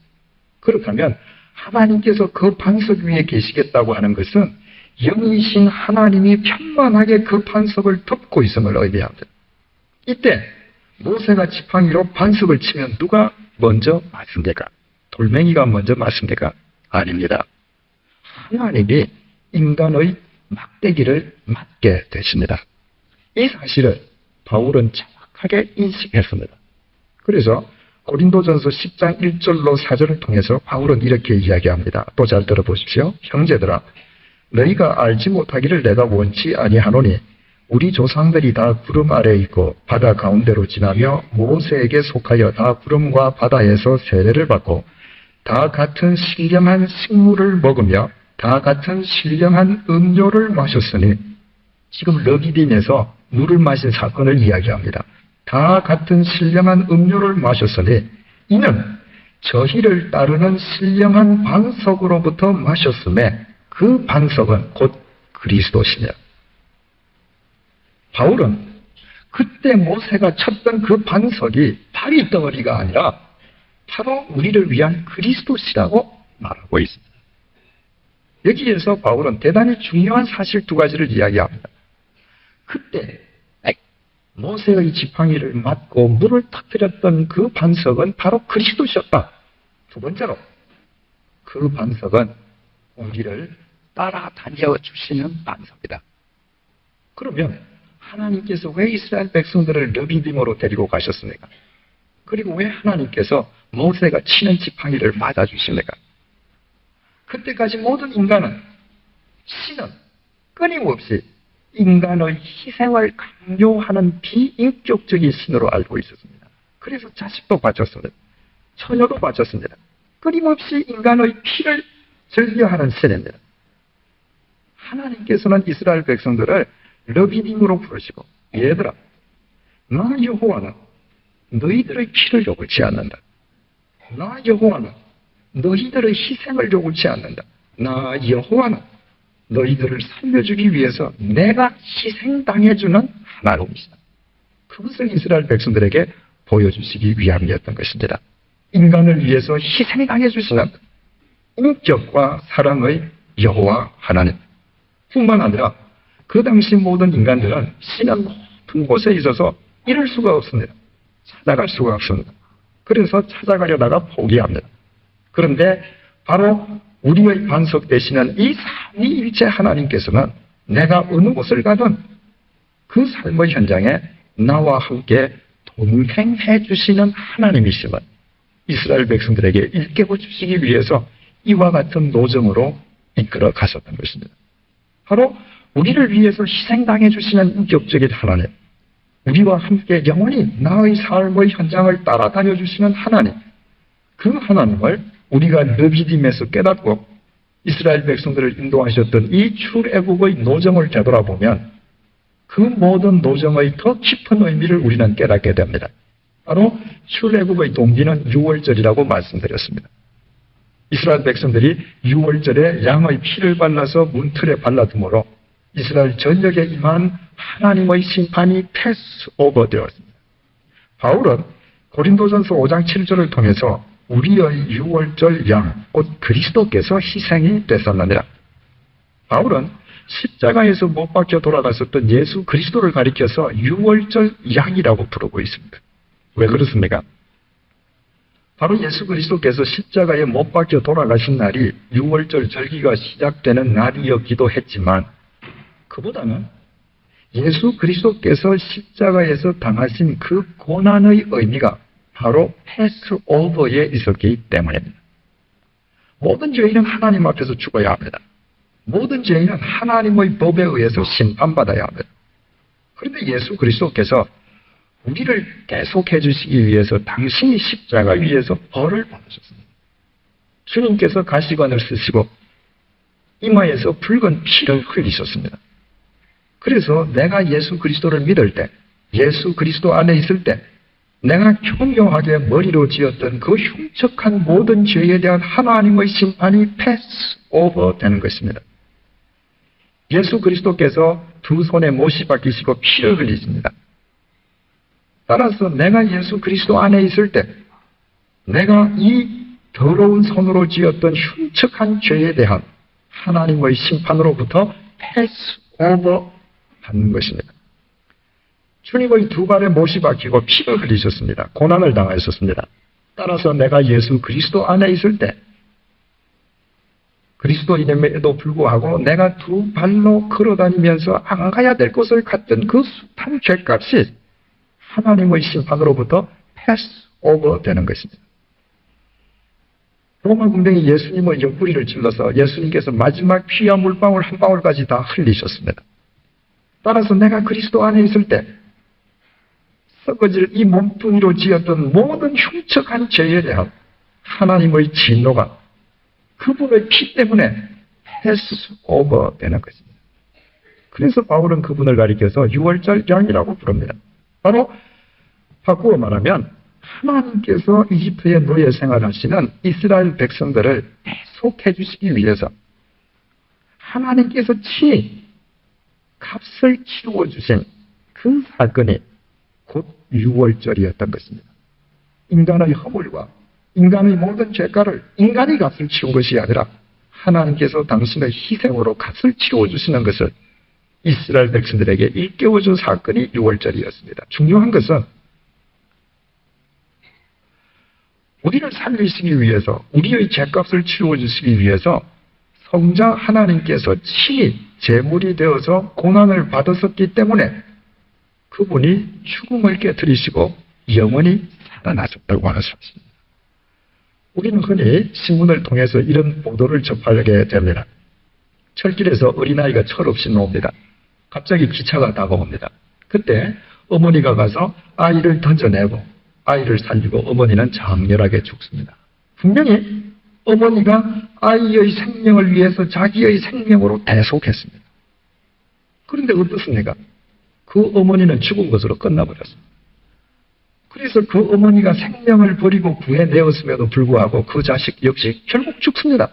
그렇다면 하나님께서 그 반석 위에 계시겠다고 하는 것은 영이신 하나님이 편만하게 그 반석을 덮고 있음을 의미합니다. 이때 모세가 지팡이로 반석을 치면 누가 먼저 맞습니까? 돌멩이가 먼저 맞습니까? 아닙니다. 하나님이 인간의 막대기를 맞게 되십니다. 이 사실을 바울은 정확하게 인식했습니다. 그래서 고린도전서 10장 1절로 4절을 통해서 바울은 이렇게 이야기합니다. 또 잘 들어보십시오. 형제들아, 너희가 알지 못하기를 내가 원치 아니하노니 우리 조상들이 다 구름 아래에 있고 바다 가운데로 지나며 모세에게 속하여 다 구름과 바다에서 세례를 받고 다 같은 신령한 식물을 먹으며 다 같은 신령한 음료를 마셨으니, 지금 르비딤에서 물을 마신 사건을 이야기합니다. 다 같은 신령한 음료를 마셨으니 이는 저희를 따르는 신령한 반석으로부터 마셨음에 그 반석은 곧 그리스도시며. 바울은 그때 모세가 쳤던 그 반석이 파리 덩어리가 아니라 바로 우리를 위한 그리스도시라고 말하고 있습니다. 여기에서 바울은 대단히 중요한 사실 두 가지를 이야기합니다. 그때 모세의 지팡이를 맞고 물을 터뜨렸던 그 반석은 바로 그리스도셨다. 두 번째로 그 반석은 우리를 따라다녀 주시는 반석이다. 그러면 하나님께서 왜 이스라엘 백성들을 르비딤으로 데리고 가셨습니까? 그리고 왜 하나님께서 모세가 치는 지팡이를 맞아주십니까? 그때까지 모든 인간은, 신은 끊임없이 인간의 희생을 강요하는 비인격적인 신으로 알고 있었습니다. 그래서 자식도 바쳤습니다. 처녀도 바쳤습니다. 끊임없이 인간의 피를 즐겨하는 신입니다. 하나님께서는 이스라엘 백성들을 르비딤으로 부르시고, 얘들아, 나 여호와는 너희들의 피를 요구치 않는다. 나 여호와는 너희들의 희생을 요구치 않는다. 나 여호와는 너희들을 살려주기 위해서 내가 희생당해주는 하나님이시다. 그것을 이스라엘 백성들에게 보여주시기 위함이었던 것입니다. 인간을 위해서 희생당해 주시는 인격과 사랑의 여호와 하나님 뿐만 아니라 그 당시 모든 인간들은 신의 높은 곳에 있어서 이룰 수가 없습니다. 찾아갈 수가 없습니다. 그래서 찾아가려다가 포기합니다. 그런데 바로 우리의 반석 되시는 이 삼위일체 하나님께서는 내가 어느 곳을 가든 그 삶의 현장에 나와 함께 동행해 주시는 하나님이심을 이스라엘 백성들에게 일깨워 주시기 위해서 이와 같은 노정으로 이끌어 가셨던 것입니다. 바로 우리를 위해서 희생당해 주시는 인격적인 하나님, 우리와 함께 영원히 나의 삶의 현장을 따라다녀 주시는 하나님, 그 하나님을 우리가 르비딤에서 깨닫고 이스라엘 백성들을 인도하셨던 이 출애굽의 노정을 되돌아보면 그 모든 노정의 더 깊은 의미를 우리는 깨닫게 됩니다. 바로 출애굽의 동기는 유월절이라고 말씀드렸습니다. 이스라엘 백성들이 유월절에 양의 피를 발라서 문틀에 발라둠으로 이스라엘 전역에 임한 하나님의 심판이 패스오버 되었습니다. 바울은 고린도전서 5장 7절을 통해서 우리의 유월절 양, 곧 그리스도께서 희생이 되셨느니라. 바울은 십자가에서 못 박혀 돌아갔었던 예수 그리스도를 가리켜서 유월절 양이라고 부르고 있습니다. 왜 그렇습니까? 바로 예수 그리스도께서 십자가에 못 박혀 돌아가신 날이 유월절 절기가 시작되는 날이었기도 했지만 그보다는 예수 그리스도께서 십자가에서 당하신 그 고난의 의미가 바로 패스오버에 있었기 때문입니다. 모든 죄인은 하나님 앞에서 죽어야 합니다. 모든 죄인은 하나님의 법에 의해서 심판받아야 합니다. 그런데 예수 그리스도께서 우리를 대속해 주시기 위해서 당신이 십자가 위에서 벌을 받으셨습니다. 주님께서 가시관을 쓰시고 이마에서 붉은 피를 흘리셨습니다. 그래서 내가 예수 그리스도를 믿을 때, 예수 그리스도 안에 있을 때 내가 교묘하게 머리로 지었던 그 흉측한 모든 죄에 대한 하나님의 심판이 패스오버 되는 것입니다. 예수 그리스도께서 두 손에 못이 박히시고 피를 흘리십니다. 따라서 내가 예수 그리스도 안에 있을 때 내가 이 더러운 손으로 지었던 흉측한 죄에 대한 하나님의 심판으로부터 패스오버 받는 것입니다. 주님의 두 발에 못이 박히고 피를 흘리셨습니다. 고난을 당하셨습니다. 따라서 내가 예수 그리스도 안에 있을 때 그리스도인임에도 불구하고 내가 두 발로 걸어다니면서 안 가야 될 곳을 갔던 그 숱한 죄값이 하나님의 심판으로부터 패스오버 되는 것입니다. 로마 군병이 예수님의 옆구리를 찔러서 예수님께서 마지막 피와 물방울 한 방울까지 다 흘리셨습니다. 따라서 내가 그리스도 안에 있을 때 썩어질 이 몸뚱이로 지었던 모든 흉측한 죄에 대한 하나님의 진노가 그분의 피 때문에 패스오버 되는 것입니다. 그래서 바울은 그분을 가리켜서 유월절 양이라고 부릅니다. 바로 바꾸어 말하면 하나님께서 이집트의 노예 생활하시는 이스라엘 백성들을 대속해 주시기 위해서 하나님께서 친히 값을 치루어 주신 그 사건이 곧 유월절이었던 것입니다. 인간의 허물과 인간의 모든 죄가를 인간이 값을 치운 것이 아니라 하나님께서 당신의 희생으로 값을 치루어 주시는 것을 이스라엘 백성들에게 일깨워준 사건이 유월절이었습니다. 중요한 것은 우리를 살리시기 위해서 우리의 죄값을 치루어 주시기 위해서 성자 하나님께서 친히 제물이 되어서 고난을 받으셨기 때문에 그분이 죽음을 깨뜨리시고 영원히 살아나셨다고 하는 사실입니다. 우리는 흔히 신문을 통해서 이런 보도를 접하게 됩니다. 철길에서 어린아이가 철없이 놉니다. 갑자기 기차가 다가옵니다. 그때 어머니가 가서 아이를 던져내고 아이를 살리고 어머니는 장렬하게 죽습니다. 분명히 어머니가 아이의 생명을 위해서 자기의 생명으로 대속했습니다. 그런데 어떻습니까? 그 어머니는 죽은 것으로 끝나버렸습니다. 그래서 그 어머니가 생명을 버리고 구해내었음에도 불구하고 그 자식 역시 결국 죽습니다.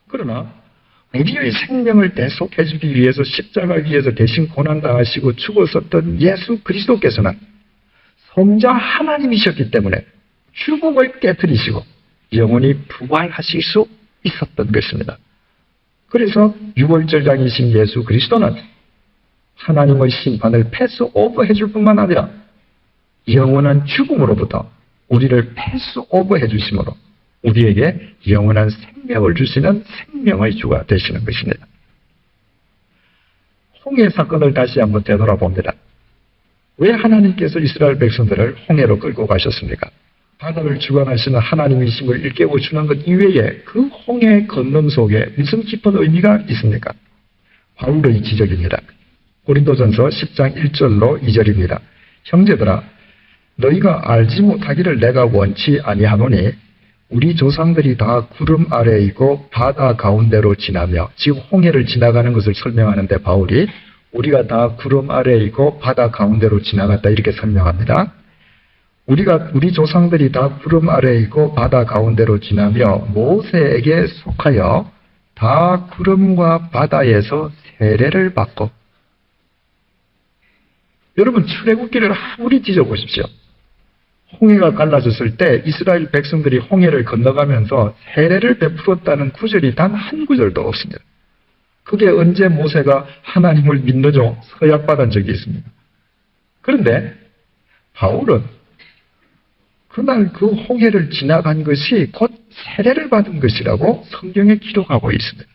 그러나 우리의 생명을 대속해주기 위해서 십자가 위에서 대신 고난당하시고 죽었었던 예수 그리스도께서는 성자 하나님이셨기 때문에 죽음을 깨뜨리시고 영원히 부활하실 수 있었던 것입니다. 그래서 유월절장이신 예수 그리스도는 하나님의 심판을 패스오버 해줄 뿐만 아니라 영원한 죽음으로부터 우리를 패스오버 해주심으로 우리에게 영원한 생명을 주시는 생명의 주가 되시는 것입니다. 홍해 사건을 다시 한번 되돌아봅니다. 왜 하나님께서 이스라엘 백성들을 홍해로 끌고 가셨습니까? 바다를 주관하시는 하나님이심을 일깨워주는 것 이외에 그 홍해 건너 속에 무슨 깊은 의미가 있습니까? 바울의 지적입니다. 고린도전서 10장 1절로 2절입니다. 형제들아, 너희가 알지 못하기를 내가 원치 아니하노니 우리 조상들이 다 구름 아래에 있고 바다 가운데로 지나며, 지금 홍해를 지나가는 것을 설명하는데 바울이 우리가 다 구름 아래에 있고 바다 가운데로 지나갔다 이렇게 설명합니다. 우리 조상들이 다 구름 아래에 있고 바다 가운데로 지나며 모세에게 속하여 다 구름과 바다에서 세례를 받고. 여러분, 출애굽기를 아무리 뒤져보십시오. 홍해가 갈라졌을 때 이스라엘 백성들이 홍해를 건너가면서 세례를 베풀었다는 구절이 단 한 구절도 없습니다. 그게 언제 모세가 하나님을 믿노죠? 서약받은 적이 있습니다. 그런데 바울은 그날 그 홍해를 지나간 것이 곧 세례를 받은 것이라고 성경에 기록하고 있습니다.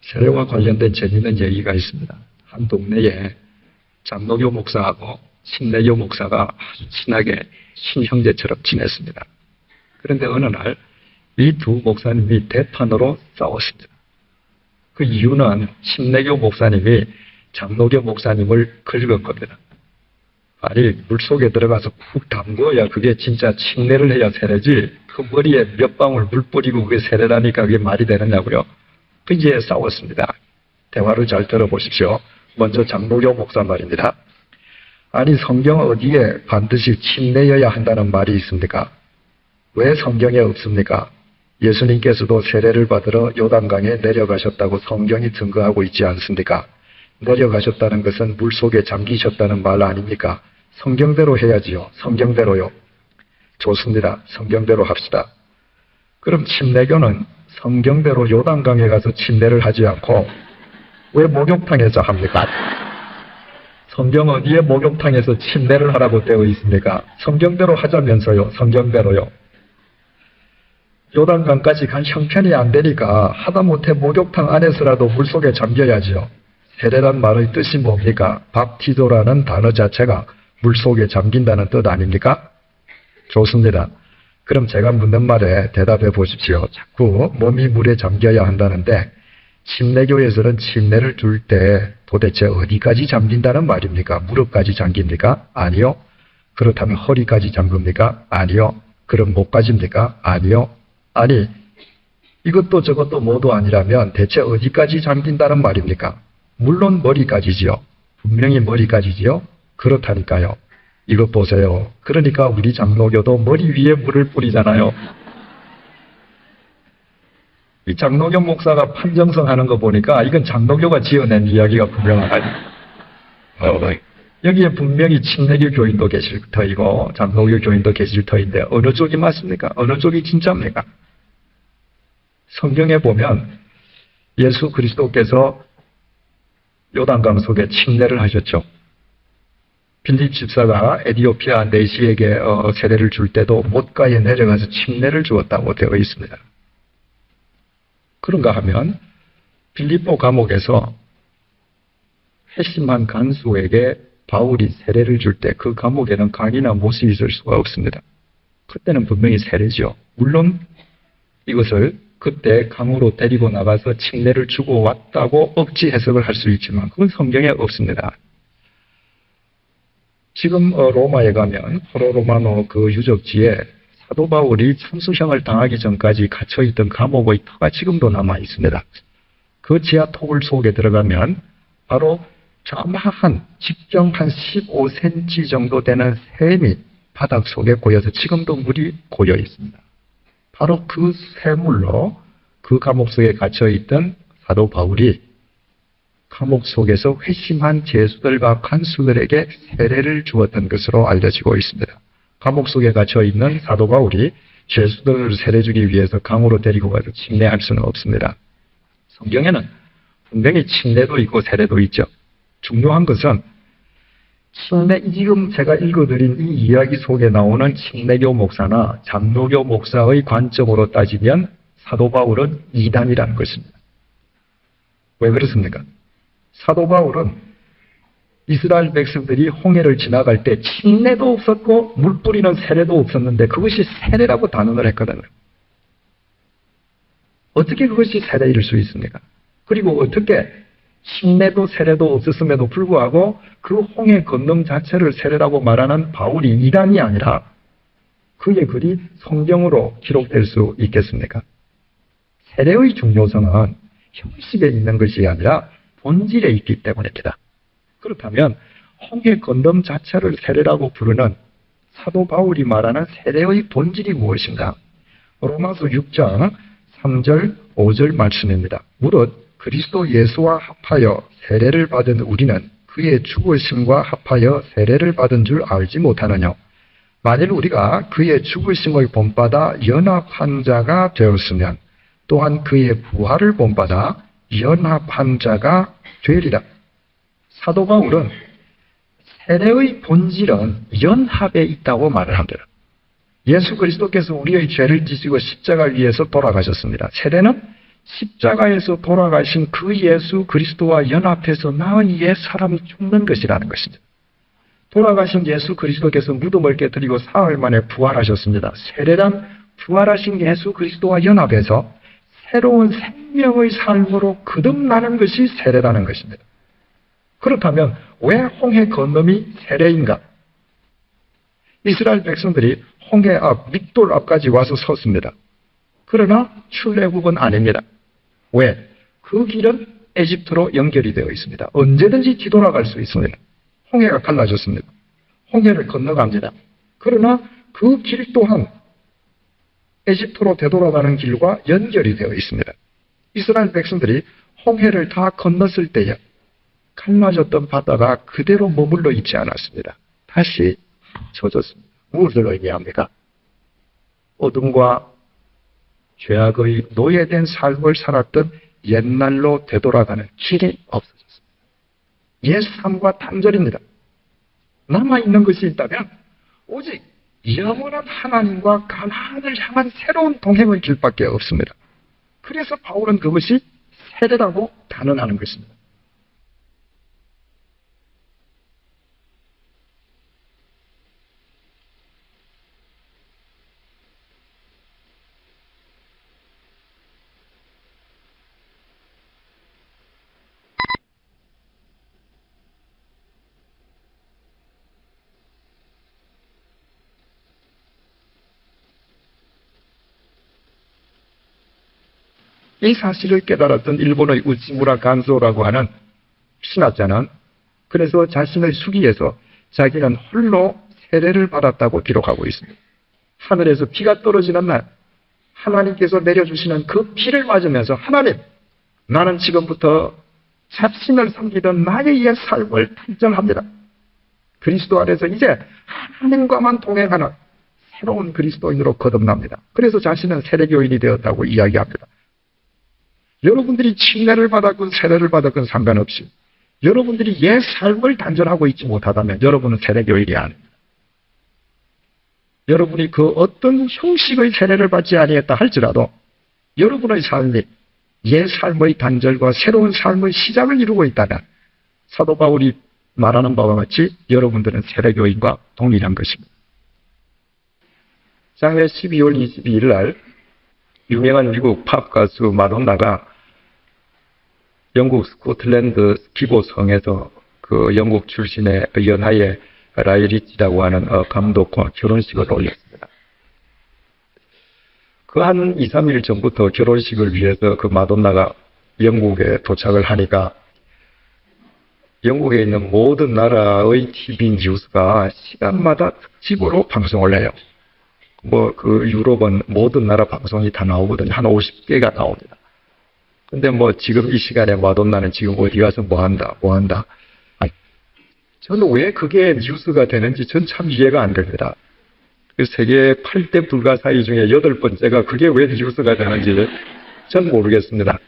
세례와 관련된 재미있는 얘기가 있습니다. 한 동네에 장로교 목사하고 신내교 목사가 아주 친하게 친형제처럼 지냈습니다. 그런데 어느 날 이 두 목사님이 대판으로 싸웠습니다. 그 이유는 신내교 목사님이 장로교 목사님을 긁었거든요. 아니, 물속에 들어가서 푹 담궈야 그게 진짜 칭례를 해야 세례지, 그 머리에 몇 방울 물 뿌리고 그게 세례라니까 그게 말이 되느냐고요. 그 이제 싸웠습니다. 대화를 잘 들어보십시오. 먼저 장로교 목사 말입니다. 아니, 성경 어디에 반드시 칭례여야 한다는 말이 있습니까? 왜 성경에 없습니까? 예수님께서도 세례를 받으러 요단강에 내려가셨다고 성경이 증거하고 있지 않습니까? 내려가셨다는 것은 물속에 잠기셨다는 말 아닙니까? 성경대로 해야지요. 성경대로요. 좋습니다. 성경대로 합시다. 그럼 침례교는 성경대로 요단강에 가서 침례를 하지 않고 왜 목욕탕에서 합니까? 성경 어디에 목욕탕에서 침례를 하라고 되어 있습니까? 성경대로 하자면서요. 성경대로요. 요단강까지 간 형편이 안 되니까 하다못해 목욕탕 안에서라도 물속에 잠겨야지요. 세례란 말의 뜻이 뭡니까? 밥티도라는 단어 자체가 물속에 잠긴다는 뜻 아닙니까? 좋습니다. 그럼 제가 묻는 말에 대답해 보십시오. 자꾸 몸이 물에 잠겨야 한다는데 침례교에서는 침례를 줄 때 도대체 어디까지 잠긴다는 말입니까? 무릎까지 잠깁니까? 아니요. 그렇다면 허리까지 잠깁니까? 아니요. 그럼 목까지입니까? 아니요. 아니, 이것도 저것도 모두 아니라면 대체 어디까지 잠긴다는 말입니까? 물론 머리까지지요. 분명히 머리까지지요. 그렇다니까요. 이것 보세요. 그러니까 우리 장로교도 머리 위에 물을 뿌리잖아요. 이 장로교 목사가 판정성 하는 거 보니까 이건 장로교가 지어낸 이야기가 분명하다. 여기에 분명히 침례교 교인도 계실 터이고 장로교 교인도 계실 터인데 어느 쪽이 맞습니까? 어느 쪽이 진짜입니까? 성경에 보면 예수 그리스도께서 요단강 속에 침례를 하셨죠. 빌립 집사가 에디오피아 내시에게 세례를 줄 때도 못가에 내려가서 침례를 주었다고 되어 있습니다. 그런가 하면 빌립보 감옥에서 회심한 간수에게 바울이 세례를 줄 때 그 감옥에는 강이나 못이 있을 수가 없습니다. 그때는 분명히 세례죠. 물론 이것을 그때 강으로 데리고 나가서 침례를 주고 왔다고 억지 해석을 할 수 있지만 그건 성경에 없습니다. 지금 로마에 가면 포로로마노 그 유적지에 사도 바울이 참수형을 당하기 전까지 갇혀있던 감옥의 터가 지금도 남아 있습니다. 그 지하 토굴 속에 들어가면 바로 조그마한 직경 한 15cm 정도 되는 샘이 바닥 속에 고여서 지금도 물이 고여 있습니다. 바로 그 샘물로 그 감옥 속에 갇혀있던 사도 바울이 감옥 속에서 회심한 죄수들과 간수들에게 세례를 주었던 것으로 알려지고 있습니다. 감옥 속에 갇혀 있는 사도 바울이 죄수들을 세례주기 위해서 강으로 데리고 가서 침례할 수는 없습니다. 성경에는 분명히 침례도 있고 세례도 있죠. 중요한 것은 침례, 지금 제가 읽어드린 이 이야기 속에 나오는 침례교 목사나 장로교 목사의 관점으로 따지면 사도 바울은 이단이라는 것입니다. 왜 그렇습니까? 사도 바울은 이스라엘 백성들이 홍해를 지나갈 때 침례도 없었고 물 뿌리는 세례도 없었는데 그것이 세례라고 단언을 했거든요. 어떻게 그것이 세례일 수 있습니까? 그리고 어떻게 침례도 세례도 없었음에도 불구하고 그 홍해 건넌 자체를 세례라고 말하는 바울이 이단이 아니라 그의 글이 성경으로 기록될 수 있겠습니까? 세례의 중요성은 형식에 있는 것이 아니라 본질에 있기 때문입니다. 그렇다면 홍해 건넌 자체를 세례라고 부르는 사도 바울이 말하는 세례의 본질이 무엇인가? 로마서 6장 3절 5절 말씀입니다. 무릇 그리스도 예수와 합하여 세례를 받은 우리는 그의 죽으심과 합하여 세례를 받은 줄 알지 못하느냐? 만일 우리가 그의 죽으심을 본받아 연합한 자가 되었으면 또한 그의 부활을 본받아 연합한 자가 되리라. 사도 바울은 세례의 본질은 연합에 있다고 말을 합니다. 예수 그리스도께서 우리의 죄를 지시고 십자가 위에서 돌아가셨습니다. 세례는 십자가에서 돌아가신 그 예수 그리스도와 연합해서 나의 옛 사람이 죽는 것이라는 것입니다. 돌아가신 예수 그리스도께서 무덤을 깨뜨리고 사흘 만에 부활하셨습니다. 세례란 부활하신 예수 그리스도와 연합해서 새로운 생명의 삶으로 거듭나는 것이 세례라는 것입니다. 그렇다면 왜 홍해 건너이 세례인가? 이스라엘 백성들이 홍해 앞, 믹돌 앞까지 와서 섰습니다. 그러나 출애굽은 아닙니다. 왜? 그 길은 에집트로 연결이 되어 있습니다. 언제든지 뒤돌아갈 수 있습니다. 홍해가 갈라졌습니다. 홍해를 건너갑니다. 그러나 그 길 또한 에집트로 되돌아가는 길과 연결이 되어 있습니다. 이스라엘 백성들이 홍해를 다 건넜을 때에 갈라졌던 바다가 그대로 머물러 있지 않았습니다. 다시 젖었습니다. 무엇을 의미합니까? 어둠과 죄악의 노예된 삶을 살았던 옛날로 되돌아가는 길이 없어졌습니다. 옛 삶과 단절입니다. 남아있는 것이 있다면 오직 영원한 하나님과 가나안을 향한 새로운 동행의 길밖에 없습니다. 그래서 바울은 그것이 세례라고 단언하는 것입니다. 이 사실을 깨달았던 일본의 우치무라 간소라고 하는 신학자는 그래서 자신의 수기에서 자기는 홀로 세례를 받았다고 기록하고 있습니다. 하늘에서 비가 떨어지는 날 하나님께서 내려주시는 그 비를 맞으면서 하나님, 나는 지금부터 잡신을 섬기던 나의 옛 삶을 단정합니다. 그리스도 안에서 이제 하나님과만 동행하는 새로운 그리스도인으로 거듭납니다. 그래서 자신은 세례교인이 되었다고 이야기합니다. 여러분들이 침례를 받았건 세례를 받았건 상관없이 여러분들이 옛 삶을 단절하고 있지 못하다면 여러분은 세례교인이 아닙니다. 여러분이 그 어떤 형식의 세례를 받지 아니했다 할지라도 여러분의 삶이 옛 삶의 단절과 새로운 삶의 시작을 이루고 있다면 사도 바울이 말하는 바와 같이 여러분들은 세례교인과 동일한 것입니다. 작년 12월 22일 날 유명한 미국 팝 가수 마돈나가 영국 스코틀랜드 스키보성에서 그 영국 출신의 연하의 라이리치라고 하는 감독과 결혼식을 올렸습니다. 그 한 2, 3일 전부터 결혼식을 위해서 그 마돈나가 영국에 도착을 하니까 영국에 있는 모든 나라의 TV 뉴스가 시간마다 특집으로 방송을 해요. 그 유럽은 모든 나라 방송이 다 나오거든요. 한 50개가 나옵니다. 근데 뭐 지금 이 시간에 마돈나는 지금 어디 가서 뭐 한다. 아니, 저는 왜 그게 뉴스가 되는지 전 참 이해가 안 됩니다. 그 세계 8대 불가사의 중에 8번째가 그게 왜 뉴스가 되는지 전 모르겠습니다.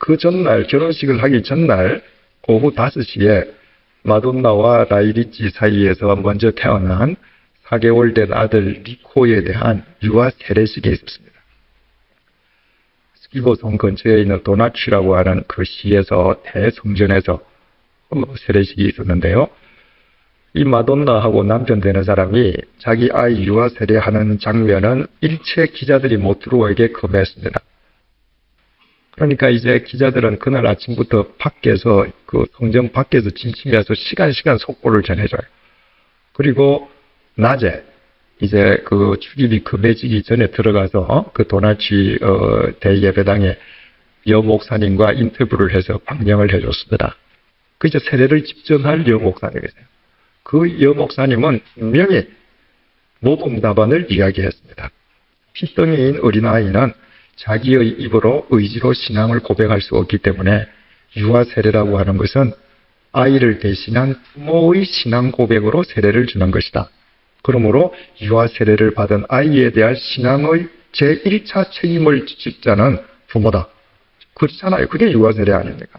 그 전날, 결혼식을 하기 전날 오후 5시에 마돈나와 라이리치 사이에서 먼저 태어난 4개월 된 아들 니코에 대한 유아 세례식이 있었습니다. 스키고성 근처에 있는 도나치라고 하는 그 시에서 대성전에서 세례식이 있었는데요. 이 마돈나하고 남편 되는 사람이 자기 아이 유아 세례하는 장면은 일체 기자들이 못 들어오게 금했습니다. 그러니까 이제 기자들은 그날 아침부터 밖에서 그 성전 밖에서 진침해서 시간 속보를 전해줘요. 그리고 낮에 이제 그 출입이 금해지기 전에 들어가서 그 도나치 대예배당의 여목사님과 인터뷰를 해서 방영을 해줬습니다. 그 이제 세례를 집전할 여목사님이세요. 그 여목사님은 분명히 모범 답안을 이야기했습니다. 핏덩이인 어린아이는 자기의 입으로 의지로 신앙을 고백할 수 없기 때문에 유아 세례라고 하는 것은 아이를 대신한 부모의 신앙 고백으로 세례를 주는 것이다. 그러므로 유아 세례를 받은 아이에 대한 신앙의 제1차 책임을 질 자는 부모다. 그렇잖아요. 그게 유아 세례 아닙니까?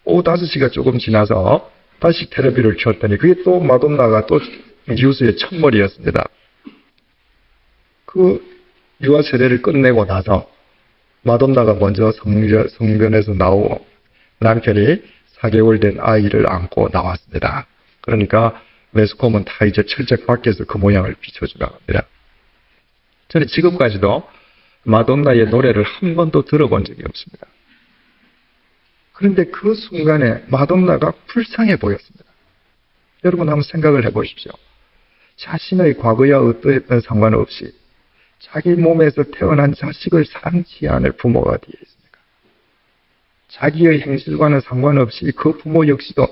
오후 5시가 조금 지나서 다시 텔레비를 켰더니 그게 또 마돈나가 또 뉴스의 첫머리였습니다. 그 유아 세례를 끝내고 나서 마돈나가 먼저 성전에서 나오고 남편이 4개월 된 아이를 안고 나왔습니다. 그러니까 매스컴은 다 이제 철책 밖에서 그 모양을 비춰주라고 합니다. 저는 지금까지도 마돈나의 노래를 한 번도 들어본 적이 없습니다. 그런데 그 순간에 마돈나가 불쌍해 보였습니다. 여러분 한번 생각을 해보십시오. 자신의 과거와 어떠했던 상관없이 자기 몸에서 태어난 자식을 사랑치 않을 부모가 어디에 있습니까? 자기의 행실과는 상관없이 그 부모 역시도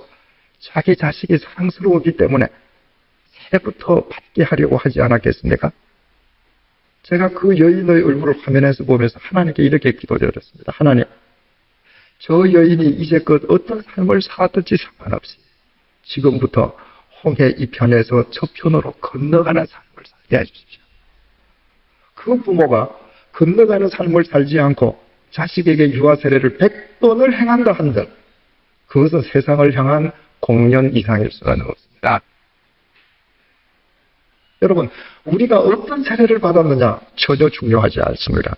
자기 자식이 사랑스러우기 때문에 새부터 받게 하려고 하지 않았겠습니까? 제가 그 여인의 얼굴을 화면에서 보면서 하나님께 이렇게 기도드렸습니다. 하나님, 저 여인이 이제껏 어떤 삶을 살았든지 상관없이 지금부터 홍해 이편에서 저편으로 건너가는 삶을 살게 해주십시오. 그 부모가 건너가는 삶을 살지 않고 자식에게 유아 세례를 100번을 행한다 한들 그것은 세상을 향한 공연 이상일 수는 없습니다. 여러분, 우리가 어떤 세례를 받았느냐 전혀 중요하지 않습니다.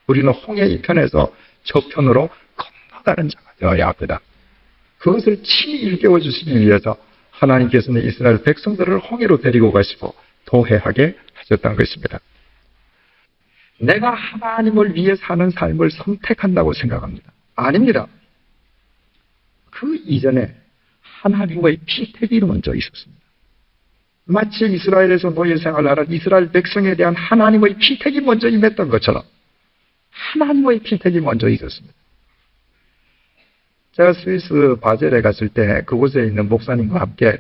우리는 홍해 이편에서 저편으로 건너가는 자가 되어야 합니다. 그것을 친히 일깨워 주시기 위해서 하나님께서는 이스라엘 백성들을 홍해로 데리고 가시고 도회하게 하셨던 것입니다. 내가 하나님을 위해 사는 삶을 선택한다고 생각합니다. 아닙니다. 그 이전에 하나님의 피택이 먼저 있었습니다. 마치 이스라엘에서 노예 생활하는 이스라엘 백성에 대한 하나님의 피택이 먼저 임했던 것처럼 하나님의 피택이 먼저 있었습니다. 제가 스위스 바젤에 갔을 때 그곳에 있는 목사님과 함께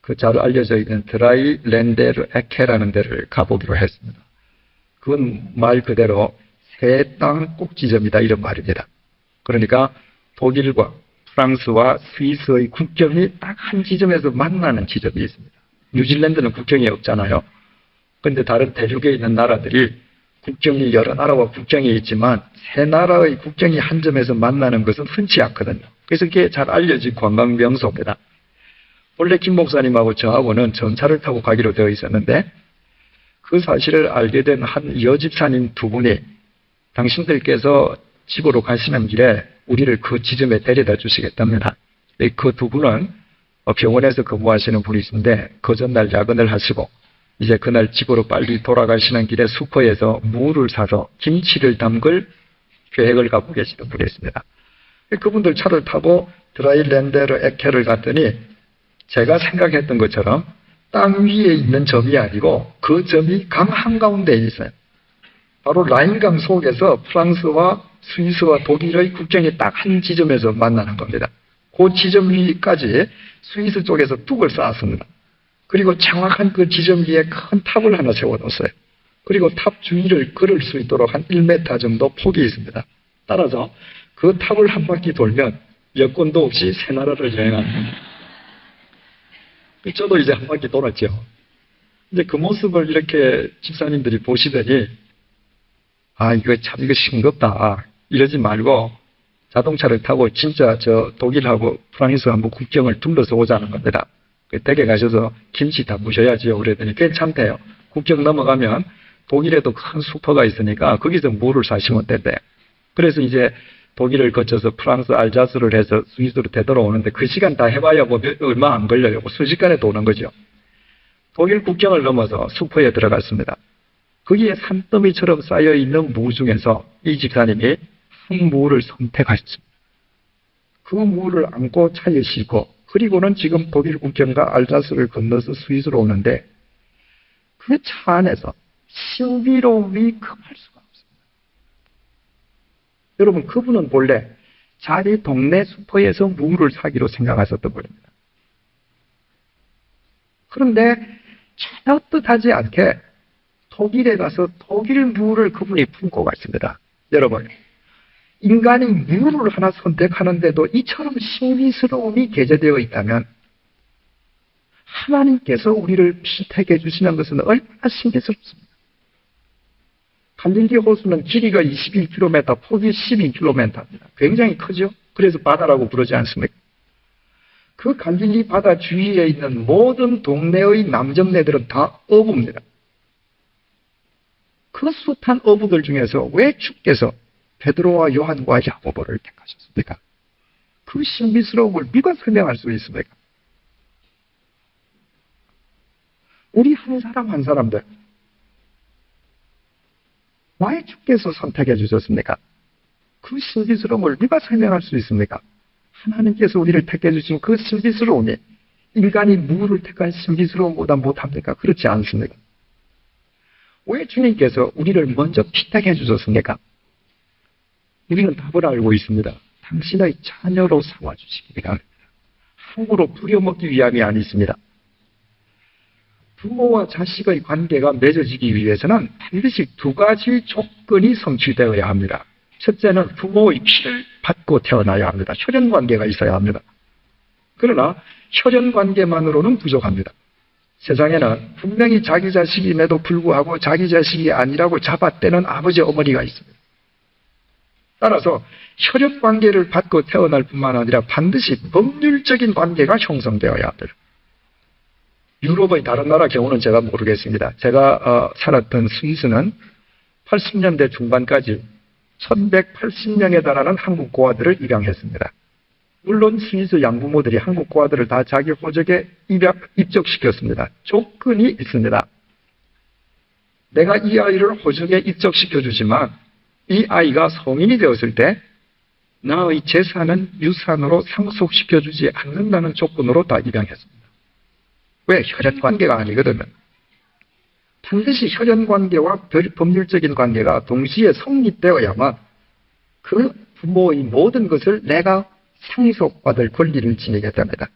그 잘 알려져 있는 드라이 렌데르 에케라는 데를 가보기로 했습니다. 그건 말 그대로 새 땅 꼭지점이다 이런 말입니다. 그러니까 독일과 프랑스와 스위스의 국경이 딱 한 지점에서 만나는 지점이 있습니다. 뉴질랜드는 국경이 없잖아요. 그런데 다른 대륙에 있는 나라들이 국경이 여러 나라와 국경이 있지만 세 나라의 국경이 한 점에서 만나는 것은 흔치 않거든요. 그래서 그게 잘 알려진 관광 명소입니다. 원래 김 목사님하고 저하고는 전차를 타고 가기로 되어 있었는데 그 사실을 알게 된 한 여집사님 두 분이 당신들께서 집으로 가시는 길에 우리를 그 지점에 데려다 주시겠답니다. 그 두 분은 병원에서 근무하시는 분이신데 그 전날 야근을 하시고 이제 그날 집으로 빨리 돌아가시는 길에 슈퍼에서 무를 사서 김치를 담글 계획을 갖고 계시는 분이었습니다. 그분들 차를 타고 드라일랜데르 에케를 갔더니 제가 생각했던 것처럼 땅 위에 있는 점이 아니고 그 점이 강 한가운데에 있어요. 바로 라인강 속에서 프랑스와 스위스와 독일의 국경이 딱 한 지점에서 만나는 겁니다. 그 지점 위까지 스위스 쪽에서 뚝을 쌓았습니다. 그리고 정확한 그 지점 위에 큰 탑을 하나 세워놓았어요. 그리고 탑 주위를 걸을 수 있도록 한 1m 정도 폭이 있습니다. 따라서 그 탑을 한 바퀴 돌면 여권도 없이 새 나라를 여행합니다. 저도 이제 한 바퀴 돌았죠. 이제 그 모습을 이렇게 집사님들이 보시더니, 이거 참, 이거 싱겁다. 이러지 말고 자동차를 타고 진짜 저 독일하고 프랑스 한번 국경을 둘러서 오자는 겁니다. 댁에 가셔서 김치 다 부셔야지요. 그랬더니 괜찮대요. 국경 넘어가면 독일에도 큰 슈퍼가 있으니까 거기서 물을 사시면 된대요. 그래서 이제 독일을 거쳐서 프랑스 알자스를 해서 스위스로 되돌아오는데 그 시간 다 해봐야 뭐 얼마 안 걸려요. 순식간에 도는 거죠. 독일 국경을 넘어서 슈퍼에 들어갔습니다. 거기에 산더미처럼 쌓여있는 무 중에서 이 집사님이 한 무를 선택하셨습니다. 그 무를 안고 차에 싣고 그리고는 지금 독일 국경과 알자스를 건너서 스위스로 오는데 그 차 안에서 신비로움이 금할 수가 없습니다. 여러분, 그분은 본래 자기 동네 슈퍼에서 무를 사기로 생각하셨던 분입니다. 그런데 전혀 뜻하지 않게 독일에 가서 독일 무를 그분이 품고 갔습니다. 여러분, 인간이 무를 하나 선택하는데도 이처럼 신비스러움이 게재되어 있다면 하나님께서 우리를 피택해 주시는 것은 얼마나 신비스럽습니다. 갈릴리 호수는 길이가 21km, 폭이 12km입니다. 굉장히 크죠? 그래서 바다라고 부르지 않습니까? 그 갈릴리 바다 주위에 있는 모든 동네의 남정네들은 다 어부입니다. 그 숱한 어부들 중에서 왜 주께서 베드로와 요한과 야고보를 택하셨습니까? 그 신비스러움을 누가 설명할 수 있습니까? 우리 한 사람 한 사람들 왜 주께서 선택해 주셨습니까? 그 신비스러움을 누가 설명할 수 있습니까? 하나님께서 우리를 택해 주신 그 신비스러움이 인간이 무를 택한 신비스러움보다 못합니까? 그렇지 않습니까? 왜 주님께서 우리를 먼저 피택해 주셨습니까? 우리는 답을 알고 있습니다. 당신의 자녀로 삼아주시기 바랍니다. 함부로 부려먹기 위함이 아니십니다. 부모와 자식의 관계가 맺어지기 위해서는 반드시 두 가지 조건이 성취되어야 합니다. 첫째는 부모의 피를 받고 태어나야 합니다. 혈연관계가 있어야 합니다. 그러나 혈연관계만으로는 부족합니다. 세상에는 분명히 자기 자식임에도 불구하고 자기 자식이 아니라고 잡아떼는 아버지 어머니가 있습니다. 따라서 혈연관계를 받고 태어날 뿐만 아니라 반드시 법률적인 관계가 형성되어야 합니다. 유럽의 다른 나라 경우는 제가 모르겠습니다. 제가 살았던 스위스는 80년대 중반까지 1180명에 달하는 한국 고아들을 입양했습니다. 물론 스위스 양부모들이 한국 고아들을 다 자기 호적에 입적시켰습니다. 조건이 있습니다. 내가 이 아이를 호적에 입적시켜주지만 이 아이가 성인이 되었을 때 나의 재산은 유산으로 상속시켜주지 않는다는 조건으로 다 입양했습니다. 왜? 혈연관계가 아니거든요. 반드시 혈연관계와 법률적인 관계가 동시에 성립되어야만 그 부모의 모든 것을 내가 상속받을 권리를 지니게 됩니다.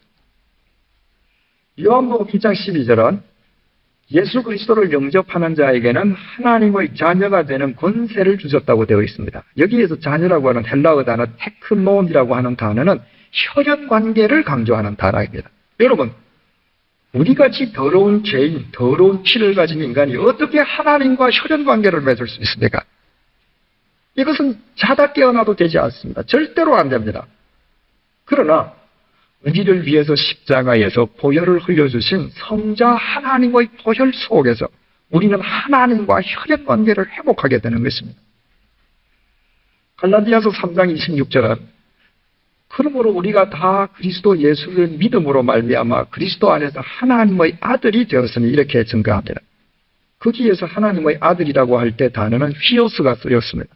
요한복음 2장 12절은 예수 그리스도를 영접하는 자에게는 하나님의 자녀가 되는 권세를 주셨다고 되어 있습니다. 여기에서 자녀라고 하는 헬라어 단어 테크논이라고 하는 단어는 혈연관계를 강조하는 단어입니다. 여러분, 우리같이 더러운 죄인, 더러운 피를 가진 인간이 어떻게 하나님과 혈연관계를 맺을 수 있습니까? 이것은 자다 깨어나도 되지 않습니다. 절대로 안 됩니다. 그러나 우리를 위해서 십자가에서 보혈을 흘려주신 성자 하나님의 보혈 속에서 우리는 하나님과 혈연관계를 회복하게 되는 것입니다. 갈라디아서 3장 26절은 그러므로 우리가 다 그리스도 예수를 믿음으로 말미암아 그리스도 안에서 하나님의 아들이 되었으니 이렇게 증거합니다. 거기에서 하나님의 아들이라고 할 때 단어는 휘오스가 쓰였습니다.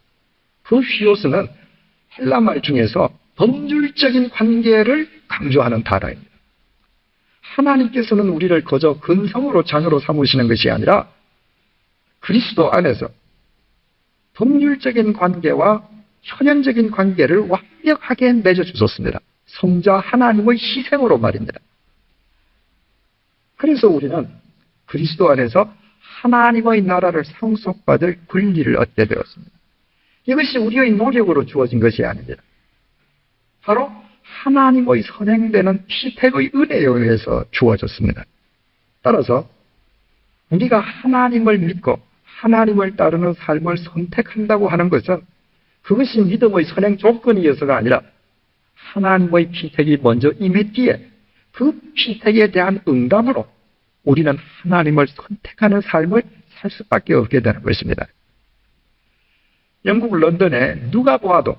그 휘오스는 헬라말 중에서 법률적인 관계를 강조하는 단어입니다. 하나님께서는 우리를 거저 근성으로 자녀로 삼으시는 것이 아니라 그리스도 안에서 법률적인 관계와 현현적인 관계를 완벽하게 맺어주셨습니다. 성자 하나님의 희생으로 말입니다. 그래서 우리는 그리스도 안에서 하나님의 나라를 상속받을 권리를 얻게 되었습니다. 이것이 우리의 노력으로 주어진 것이 아닙니다. 바로 하나님의 선행되는 피택의 은혜에 의해서 주어졌습니다. 따라서 우리가 하나님을 믿고 하나님을 따르는 삶을 선택한다고 하는 것은 그것이 믿음의 선행 조건이어서가 아니라 하나님의 피택이 먼저 임했기에 그 피택에 대한 응답으로 우리는 하나님을 선택하는 삶을 살 수밖에 없게 되는 것입니다. 영국 런던에 누가 보아도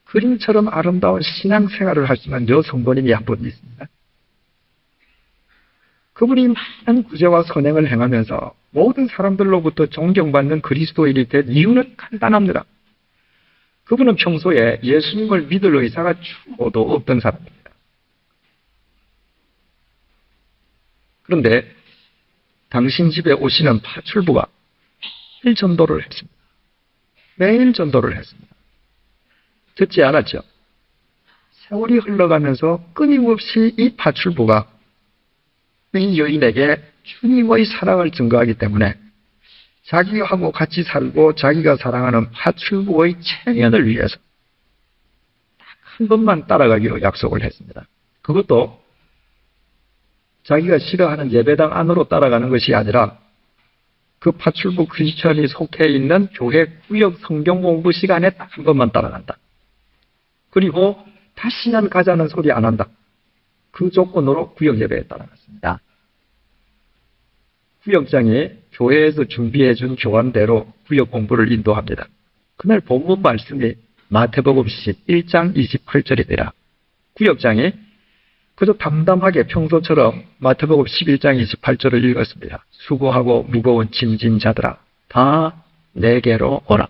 그림처럼 아름다운 신앙생활을 할 수 있는 여성본인이 한 분 있습니다. 그분이 많은 구제와 선행을 행하면서 모든 사람들로부터 존경받는 그리스도인이 된 이유는 간단합니다. 그분은 평소에 예수님을 믿을 의사가 추호도 없던 사람입니다. 그런데 당신 집에 오시는 파출부가 매일 전도를 했습니다. 매일 전도를 했습니다. 듣지 않았죠? 세월이 흘러가면서 끊임없이 이 파출부가 이 여인에게 주님의 사랑을 증거하기 때문에 자기하고 같이 살고 자기가 사랑하는 파출부의 체면을 위해서 딱 한 번만 따라가기로 약속을 했습니다. 그것도 자기가 싫어하는 예배당 안으로 따라가는 것이 아니라 그 파출부 크리스천이 속해 있는 교회 구역 성경 공부 시간에 딱 한 번만 따라간다. 그리고 다시는 가자는 소리 안 한다. 그 조건으로 구역 예배에 따라갔습니다. 구역장이 교회에서 준비해 준 교환대로 구역 공부를 인도합니다. 그날 본문 말씀이 마태복음 11장 28절이더라. 구역장이 그저 담담하게 평소처럼 마태복음 11장 28절을 읽었습니다. 수고하고 무거운 짐진 자들아 다 내게로 오라.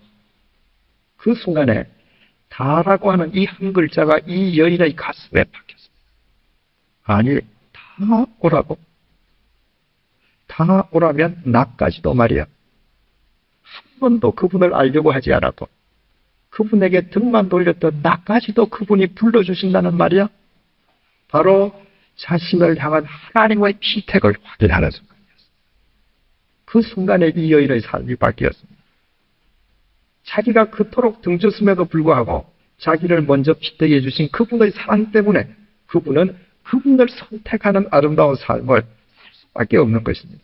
그 순간에 다라고 하는 이 한 글자가 이 여인의 가슴에 박혔습니다. 아니, 다 오라고? 다 오라면 나까지도 말이야. 한 번도 그분을 알려고 하지 않았고 그분에게 등만 돌렸던 나까지도 그분이 불러주신다는 말이야. 바로 자신을 향한 하나님의 피택을 확인하는 순간이었습니다. 그 순간에 이 여인의 삶이 바뀌었습니다. 자기가 그토록 등졌음에도 불구하고 자기를 먼저 피택해 주신 그분의 사랑 때문에 그분은 그분을 선택하는 아름다운 삶을 살 수밖에 없는 것입니다.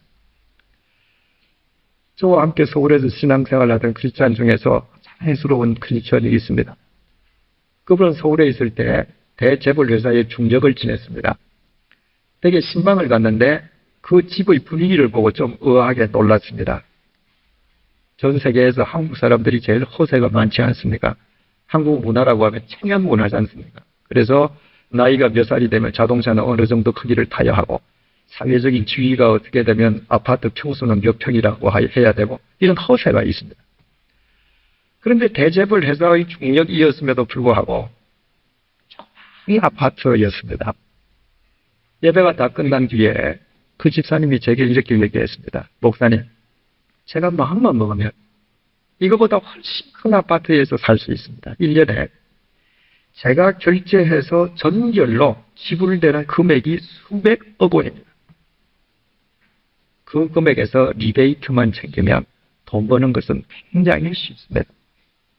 저와 함께 서울에서 신앙생활을 하던 크리스찬 중에서 자랑스러운 크리스찬이 있습니다. 그분은 서울에 있을 때 대재벌 회사의 중적을 지냈습니다. 되게 신방을 갔는데 그 집의 분위기를 보고 좀 의아하게 놀랐습니다. 전 세계에서 한국 사람들이 제일 허세가 많지 않습니까? 한국 문화라고 하면 청년 문화지 않습니까? 그래서 나이가 몇 살이 되면 자동차는 어느 정도 크기를 타야 하고 사회적인 지위가 어떻게 되면 아파트 평수는 몇 평이라고 해야 되고 이런 허세가 있습니다. 그런데 대재벌 회사의 중역이었음에도 불구하고 이 아파트였습니다. 예배가 다 끝난 뒤에 그 집사님이 제게 이렇게 얘기했습니다. 목사님, 제가 마음만 먹으면 이거보다 훨씬 큰 아파트에서 살 수 있습니다. 1년에 제가 결제해서 전결로 지불되는 금액이 수백억 원입니다. 그 금액에서 리베이트만 챙기면 돈 버는 것은 굉장히 쉽습니다.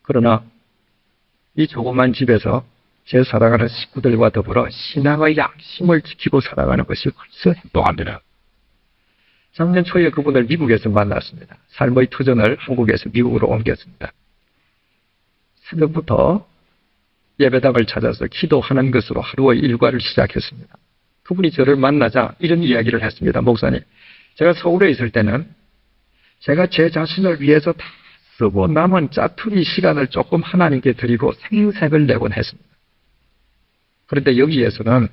그러나 이 조그만 집에서 제 사랑하는 식구들과 더불어 신앙의 양심을 지키고 살아가는 것이 훨씬 행복합니다. 작년 초에 그분을 미국에서 만났습니다. 삶의 터전을 한국에서 미국으로 옮겼습니다. 새벽부터 예배당을 찾아서 기도하는 것으로 하루의 일과를 시작했습니다. 그분이 저를 만나자 이런 이야기를 했습니다. 목사님, 제가 서울에 있을 때는 제가 제 자신을 위해서 다 쓰고 남은 짜투리 시간을 조금 하나님께 드리고 생색을 내곤 했습니다. 그런데 여기에서는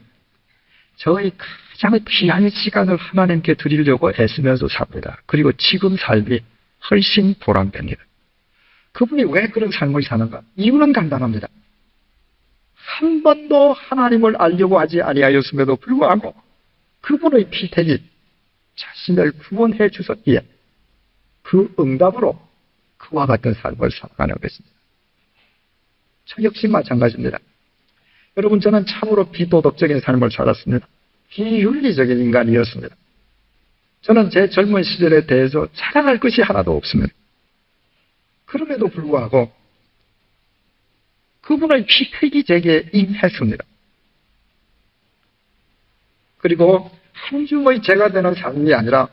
저의 가장 귀한 시간을 하나님께 드리려고 애쓰면서 삽니다. 그리고 지금 삶이 훨씬 보람됩니다. 그분이 왜 그런 삶을 사는가? 이유는 간단합니다. 한 번도 하나님을 알려고 하지 아니하였음에도 불구하고 그분의 피택이 자신을 구원해 주셨기에 그 응답으로 그와 같은 삶을 살아가는 것입니다. 저 역시 마찬가지입니다. 여러분, 저는 참으로 비도덕적인 삶을 살았습니다. 비윤리적인 인간이었습니다. 저는 제 젊은 시절에 대해서 자랑할 것이 하나도 없습니다. 그럼에도 불구하고 그분의 피택이 제게 임했습니다. 그리고 한 줌의 제가 되는 삶이 아니라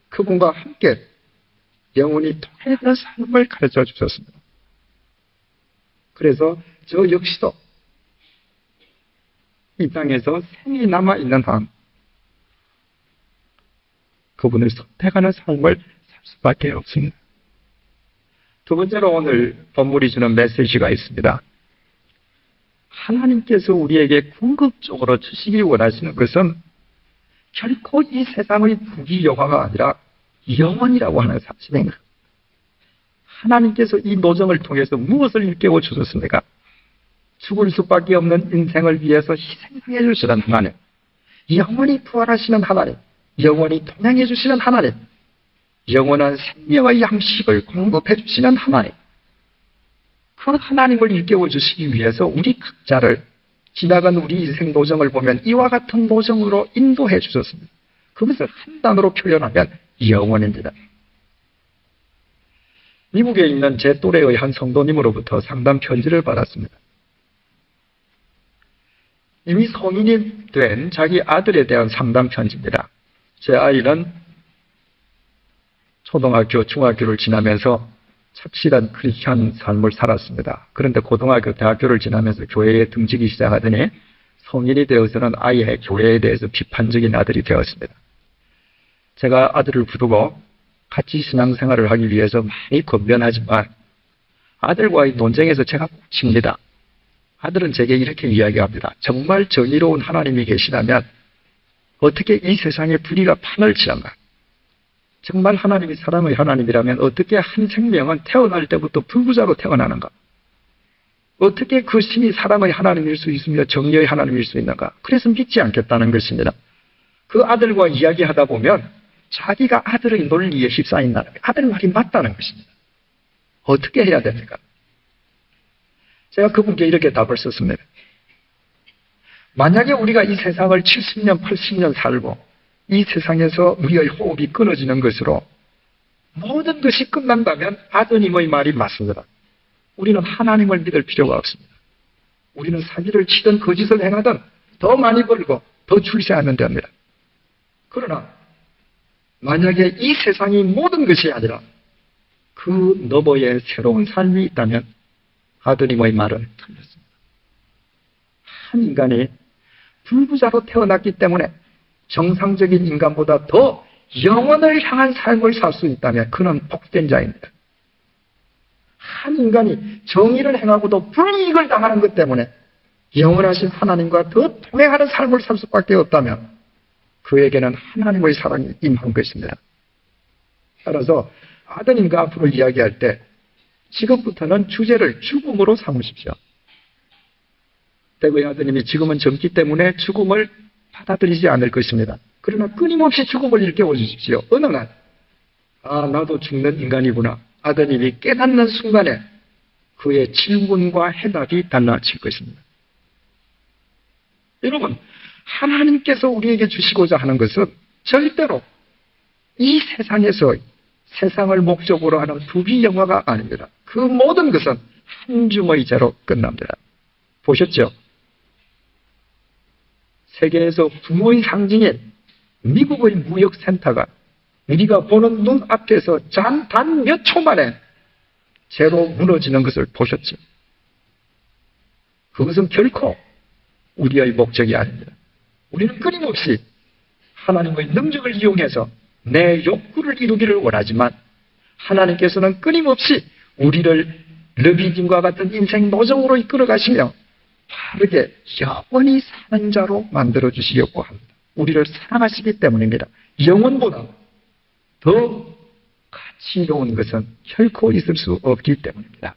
그분과 함께 영원히 통하는 삶을 가르쳐 주셨습니다. 그래서 저 역시도 이 땅에서 생이 남아있는 한 그분을 선택하는 삶을 살 수밖에 없습니다. 두 번째로 오늘 본문이 주는 메시지가 있습니다. 하나님께서 우리에게 궁극적으로 주시기 원하시는 것은 결코 이 세상의 부귀 영화가 아니라 영원이라고 하는 사실입니다. 하나님께서 이 노정을 통해서 무엇을 일깨워 주셨습니까? 죽을 수밖에 없는 인생을 위해서 희생해 주시는 하나님, 영원히 부활하시는 하나님, 영원히 동행해 주시는 하나님, 영원한 생명의 양식을 공급해 주시는 하나님, 그 하나님을 일깨워 주시기 위해서 우리 각자를 지나간 우리 인생 노정을 보면 이와 같은 노정으로 인도해 주셨습니다. 그것을 한 단어로 표현하면 영원입니다. 미국에 있는 제 또래의 한 성도님으로부터 상담 편지를 받았습니다. 이미 성인이 된 자기 아들에 대한 상담 편지입니다. 제 아이는 초등학교, 중학교를 지나면서 착실한 크리스천 삶을 살았습니다. 그런데 고등학교, 대학교를 지나면서 교회에 등지기 시작하더니 성인이 되어서는 아예 교회에 대해서 비판적인 아들이 되었습니다. 제가 아들을 부두고 같이 신앙생활을 하기 위해서 많이 권면하지만 아들과의 논쟁에서 제가 꼭 칩니다. 아들은 제게 이렇게 이야기합니다. 정말 정의로운 하나님이 계시다면 어떻게 이 세상에 불의가 판을 치는가? 정말 하나님이 사랑의 하나님이라면 어떻게 한 생명은 태어날 때부터 불구자로 태어나는가? 어떻게 그 신이 사랑의 하나님일 수 있으며 정의의 하나님일 수 있는가? 그래서 믿지 않겠다는 것입니다. 그 아들과 이야기하다 보면 자기가 아들의 논리에 휩싸인다는 거예요. 아들 말이 맞다는 것입니다. 어떻게 해야 됩니까? 제가 그분께 이렇게 답을 썼습니다. 만약에 우리가 이 세상을 70년, 80년 살고 이 세상에서 우리의 호흡이 끊어지는 것으로 모든 것이 끝난다면 아드님의 말이 맞습니다. 우리는 하나님을 믿을 필요가 없습니다. 우리는 사기를 치든 거짓을 행하든 더 많이 벌고 더 출세하면 됩니다. 그러나 만약에 이 세상이 모든 것이 아니라 그 너머에 새로운 삶이 있다면 아드님의 말은 틀렸습니다. 한 인간이 불구자로 태어났기 때문에 정상적인 인간보다 더 영원을 향한 삶을 살 수 있다면 그는 복된 자입니다. 한 인간이 정의를 행하고도 불이익을 당하는 것 때문에 영원하신 하나님과 더 동행하는 삶을 살 수밖에 없다면 그에게는 하나님의 사랑이 임한 것입니다. 따라서 아드님과 앞으로 이야기할 때 지금부터는 주제를 죽음으로 삼으십시오. 대구의 아드님이 지금은 젊기 때문에 죽음을 받아들이지 않을 것입니다. 그러나 끊임없이 죽음을 일깨워 주십시오. 어느 날 나도 죽는 인간이구나. 아드님이 깨닫는 순간에 그의 질문과 해답이 달라질 것입니다. 여러분, 하나님께서 우리에게 주시고자 하는 것은 절대로 이 세상에서 세상을 목적으로 하는 부귀 영화가 아닙니다. 그 모든 것은 한 줌의 죄로 끝납니다. 보셨죠? 세계에서 부의 상징인 미국의 무역센터가 우리가 보는 눈앞에서 단 몇 초 만에 죄로 무너지는 것을 보셨죠? 그것은 결코 우리의 목적이 아닙니다. 우리는 끊임없이 하나님의 능력을 이용해서 내 욕구를 이루기를 원하지만 하나님께서는 끊임없이 우리를 르비딤과 같은 인생 노정으로 이끌어 가시며 바르게 영원히 사는 자로 만들어 주시려고 합니다. 우리를 사랑하시기 때문입니다. 영원보다 더 가치로운 것은 결코 있을 수 없기 때문입니다.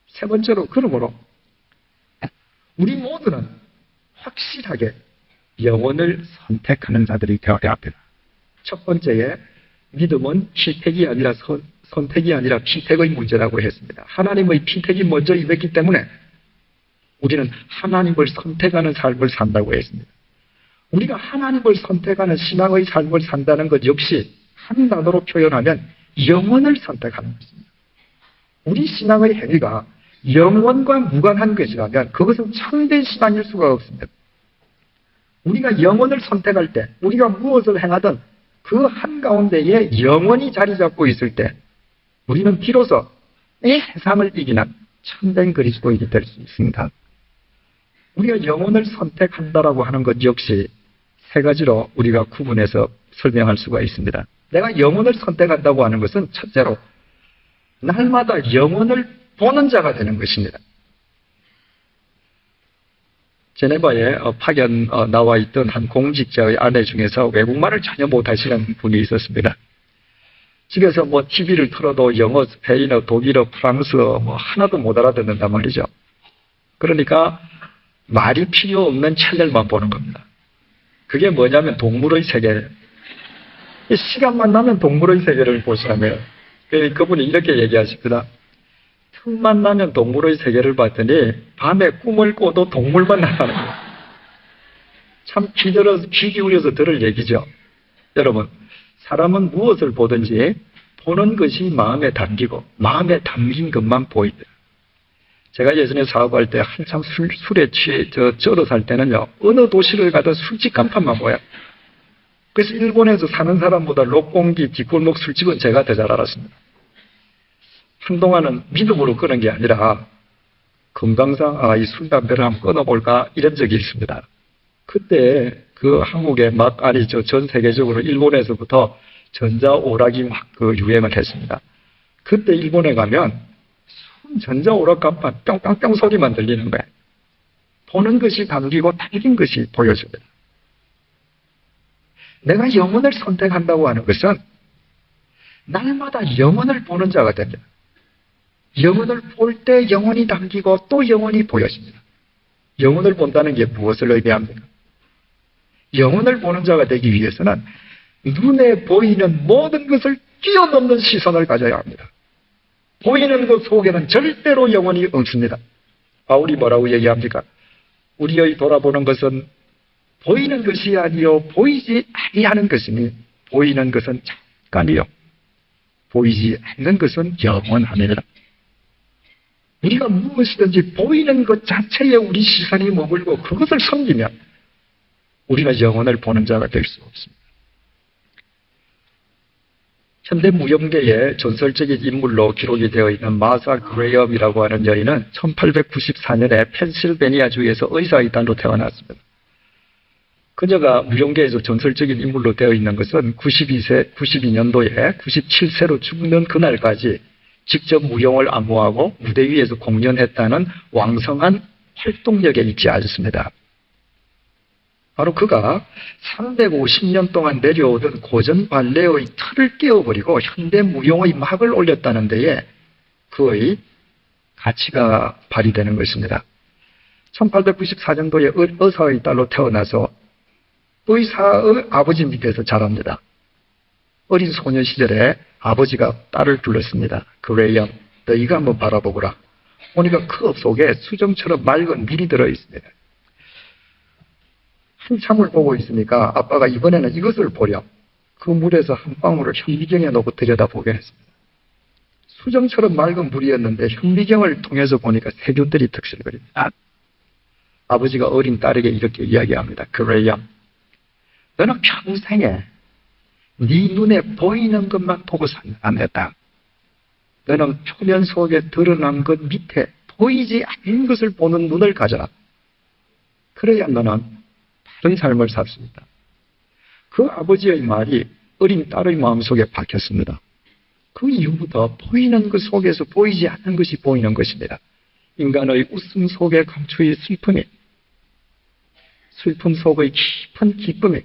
세 번째로, 그러므로 우리 모두는 확실하게 영원을 선택하는 자들이 되어야 합니다. 첫 번째에 믿음은 필택이 아니라 선택이 아니라 필택의 문제라고 했습니다. 하나님의 필택이 먼저 임했기 때문에 우리는 하나님을 선택하는 삶을 산다고 했습니다. 우리가 하나님을 선택하는 신앙의 삶을 산다는 것 역시 한 단어로 표현하면 영원을 선택하는 것입니다. 우리 신앙의 행위가 영원과 무관한 것이라면 그것은 참된 신앙일 수가 없습니다. 우리가 영원을 선택할 때, 우리가 무엇을 행하든 그 한가운데에 영원히 자리 잡고 있을 때 우리는 비로소 이 세상을 이기는 참된 그리스도인이 될 수 있습니다. 우리가 영원을 선택한다라고 하는 것 역시 세 가지로 우리가 구분해서 설명할 수가 있습니다. 내가 영원을 선택한다고 하는 것은 첫째로 날마다 영원을 보는 자가 되는 것입니다. 제네바에 파견 나와 있던 한 공직자의 아내 중에서 외국말을 전혀 못하시는 분이 있었습니다. 집에서 TV를 틀어도 영어, 스페인어, 독일어, 프랑스어 하나도 못 알아듣는단 말이죠. 그러니까 말이 필요 없는 채널만 보는 겁니다. 그게 뭐냐면 동물의 세계. 시간만 나면 동물의 세계를 보시라며요. 그분이 이렇게 얘기하십니다. 틈만 나면 동물의 세계를 봤더니 밤에 꿈을 꿔도 동물만 나타나는 거예요. 참 귀 기울여서 들을 얘기죠. 여러분, 사람은 무엇을 보든지 보는 것이 마음에 담기고 마음에 담긴 것만 보이더라. 제가 예전에 사업할 때 한참 술에 취해 쩔어 살 때는요, 어느 도시를 가도 술집 간판만 보여요. 그래서 일본에서 사는 사람보다 록공기 뒷골목 술집은 제가 더 잘 알았습니다. 한동안은 믿음으로 끄는 게 아니라 건강상 이 술, 담배를 한번 끊어볼까 이런 적이 있습니다. 그때 그 한국에 전 세계적으로 일본에서부터 전자오락이 막 유행을 했습니다. 그때 일본에 가면 전자오락 간판 뿅뿅뿅 소리만 들리는 거예요. 보는 것이 담기고 담긴 것이 보여집니다. 내가 영혼을 선택한다고 하는 것은 날마다 영혼을 보는 자가 됩니다. 영혼을 볼 때 영혼이 담기고 또 영혼이 보여집니다. 영혼을 본다는 게 무엇을 의미합니까? 영혼을 보는 자가 되기 위해서는 눈에 보이는 모든 것을 뛰어넘는 시선을 가져야 합니다. 보이는 것 속에는 절대로 영혼이 없습니다. 바울이 뭐라고 얘기합니까? 우리의 돌아보는 것은 보이는 것이 아니요 보이지 아니하는 것이니 보이는 것은 잠깐이요 보이지 않는 것은 영원합니다. 우리가 무엇이든지 보이는 것 자체에 우리 시선이 머물고 그것을 섬기면 우리가 영혼을 보는 자가 될 수 없습니다. 현대 무용계의 전설적인 인물로 기록이 되어 있는 마사 그레이엄이라고 하는 여인은 1894년에 펜실베니아주에서 의사의 딸로 태어났습니다. 그녀가 무용계에서 전설적인 인물로 되어 있는 것은 92년도에 97세로 죽는 그날까지 직접 무용을 안무하고 무대 위에서 공연했다는 왕성한 활동력에 있지 않습니다. 바로 그가 350년 동안 내려오던 고전 발레의 틀을 깨어버리고 현대 무용의 막을 올렸다는 데에 그의 가치가 발휘되는 것입니다. 1894년도에 의사의 딸로 태어나서 의사의 아버지 밑에서 자랍니다. 어린 소년 시절에 아버지가 딸을 불렀습니다. 그레이엄, 너희가 한번 바라보거라. 보니까 그 컵 속에 수정처럼 맑은 밀이 들어있습니다. 한참을 보고 있으니까 아빠가 이번에는 이것을 보렴. 그 물에서 한 방울을 현미경에 넣고 들여다보게 했습니다. 수정처럼 맑은 물이었는데 현미경을 통해서 보니까 세균들이 득실거립니다. 아버지가 어린 딸에게 이렇게 이야기합니다. 그레이엄, 너는 평생에 네 눈에 보이는 것만 보고 안 했다. 너는 표면 속에 드러난 것 밑에 보이지 않는 것을 보는 눈을 가져라. 그래야 너는 다른 삶을 살 수 있다. 그 아버지의 말이 어린 딸의 마음속에 박혔습니다. 그 이후부터 보이는 것 속에서 보이지 않는 것이 보이는 것입니다. 인간의 웃음 속에 감추인 슬픔이, 슬픔 속의 깊은 기쁨이,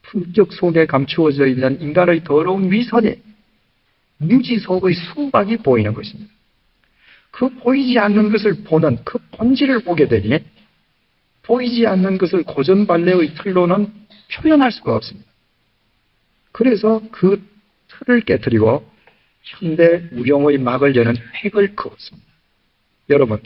품격 속에 감추어져 있는 인간의 더러운 위선이, 무지 속의 수박이 보이는 것입니다. 그 보이지 않는 것을 보는 그 본질을 보게 되니 보이지 않는 것을 고전 발레의 틀로는 표현할 수가 없습니다. 그래서 그 틀을 깨뜨리고 현대 무용의 막을 여는 획을 그었습니다. 여러분,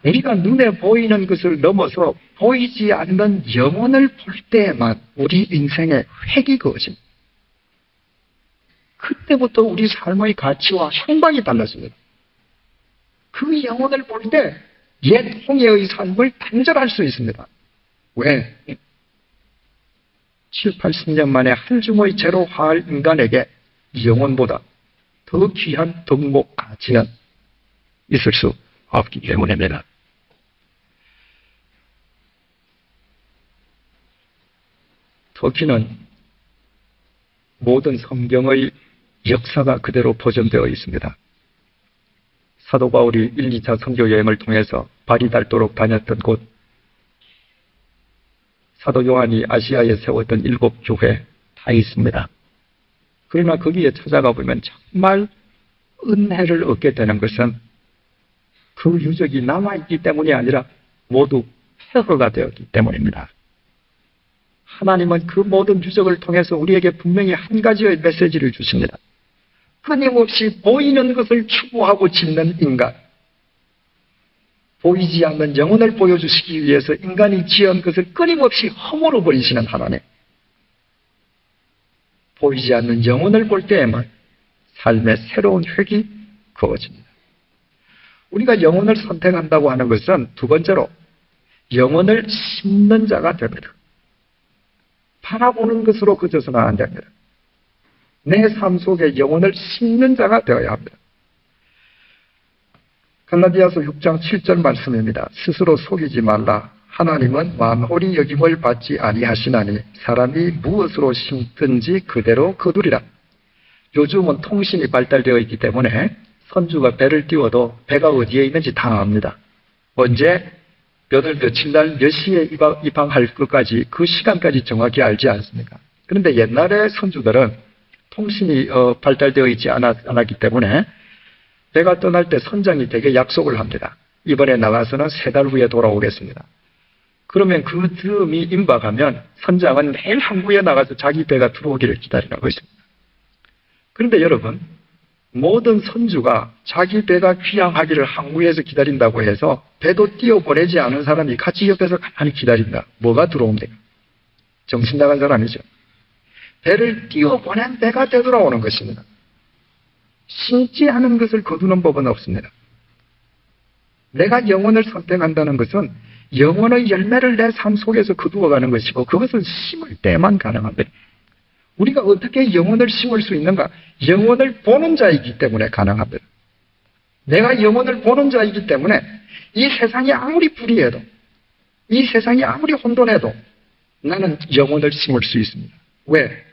우리가 눈에 보이는 것을 넘어서 보이지 않는 영혼을 볼 때에만 우리 인생의 획이 그어집니다. 그때부터 우리 삶의 가치와 향방이 달라집니다. 그 영혼을 볼 때 옛 홍해의 삶을 단절할 수 있습니다. 왜? 7, 80년 만에 한 줌의 죄로 화할 인간에게 영혼보다 더 귀한 덕목 가치는 있을 수 없기 때문입니다. 터키는 모든 성경의 역사가 그대로 보존되어 있습니다. 사도 바울이 1, 2차 선교 여행을 통해서 발이 닳도록 다녔던 곳, 사도 요한이 아시아에 세웠던 7교회 다 있습니다. 그러나 거기에 찾아가 보면 정말 은혜를 얻게 되는 것은 그 유적이 남아있기 때문이 아니라 모두 폐허가 되었기 때문입니다. 하나님은 그 모든 유적을 통해서 우리에게 분명히 한 가지의 메시지를 주십니다. 끊임없이 보이는 것을 추구하고 짓는 인간, 보이지 않는 영혼을 보여주시기 위해서 인간이 지은 것을 끊임없이 허물어 버리시는 하나님, 보이지 않는 영혼을 볼 때에만 삶의 새로운 획이 그어집니다. 우리가 영혼을 선택한다고 하는 것은 두 번째로 영혼을 심는 자가 됩니다. 바라보는 것으로 그쳐서는 안 됩니다. 내 삶 속에 영혼을 심는 자가 되어야 합니다. 갈라디아서 6장 7절 말씀입니다. 스스로 속이지 말라. 하나님은 만홀히 여김을 받지 아니하시나니 사람이 무엇으로 심든지 그대로 거두리라. 요즘은 통신이 발달되어 있기 때문에 선주가 배를 띄워도 배가 어디에 있는지 다 압니다. 언제 몇 월 며칠 날 몇 시에 입항할 것까지 그 시간까지 정확히 알지 않습니까? 그런데 옛날에 선주들은 통신이 발달되어 있지 않았기 때문에 배가 떠날 때 선장이 대개 약속을 합니다. 이번에 나가서는 3달 후에 돌아오겠습니다. 그러면 그 즈음이 임박하면 선장은 매일 항구에 나가서 자기 배가 들어오기를 기다리는 것입니다. 그런데 여러분, 모든 선주가 자기 배가 귀향하기를 항구에서 기다린다고 해서 배도 띄워보내지 않은 사람이 같이 옆에서 가만히 기다린다. 뭐가 들어옵니까? 정신 나간 사람이죠. 배를 띄워보낸 배가 되돌아오는 것입니다. 심지 않은 것을 거두는 법은 없습니다. 내가 영혼을 선택한다는 것은 영혼의 열매를 내 삶 속에서 거두어가는 것이고 그것은 심을 때만 가능합니다. 우리가 어떻게 영혼을 심을 수 있는가? 영혼을 보는 자이기 때문에 가능합니다. 내가 영혼을 보는 자이기 때문에 이 세상이 아무리 불의해도, 이 세상이 아무리 혼돈해도 나는 영혼을 심을 수 있습니다. 왜?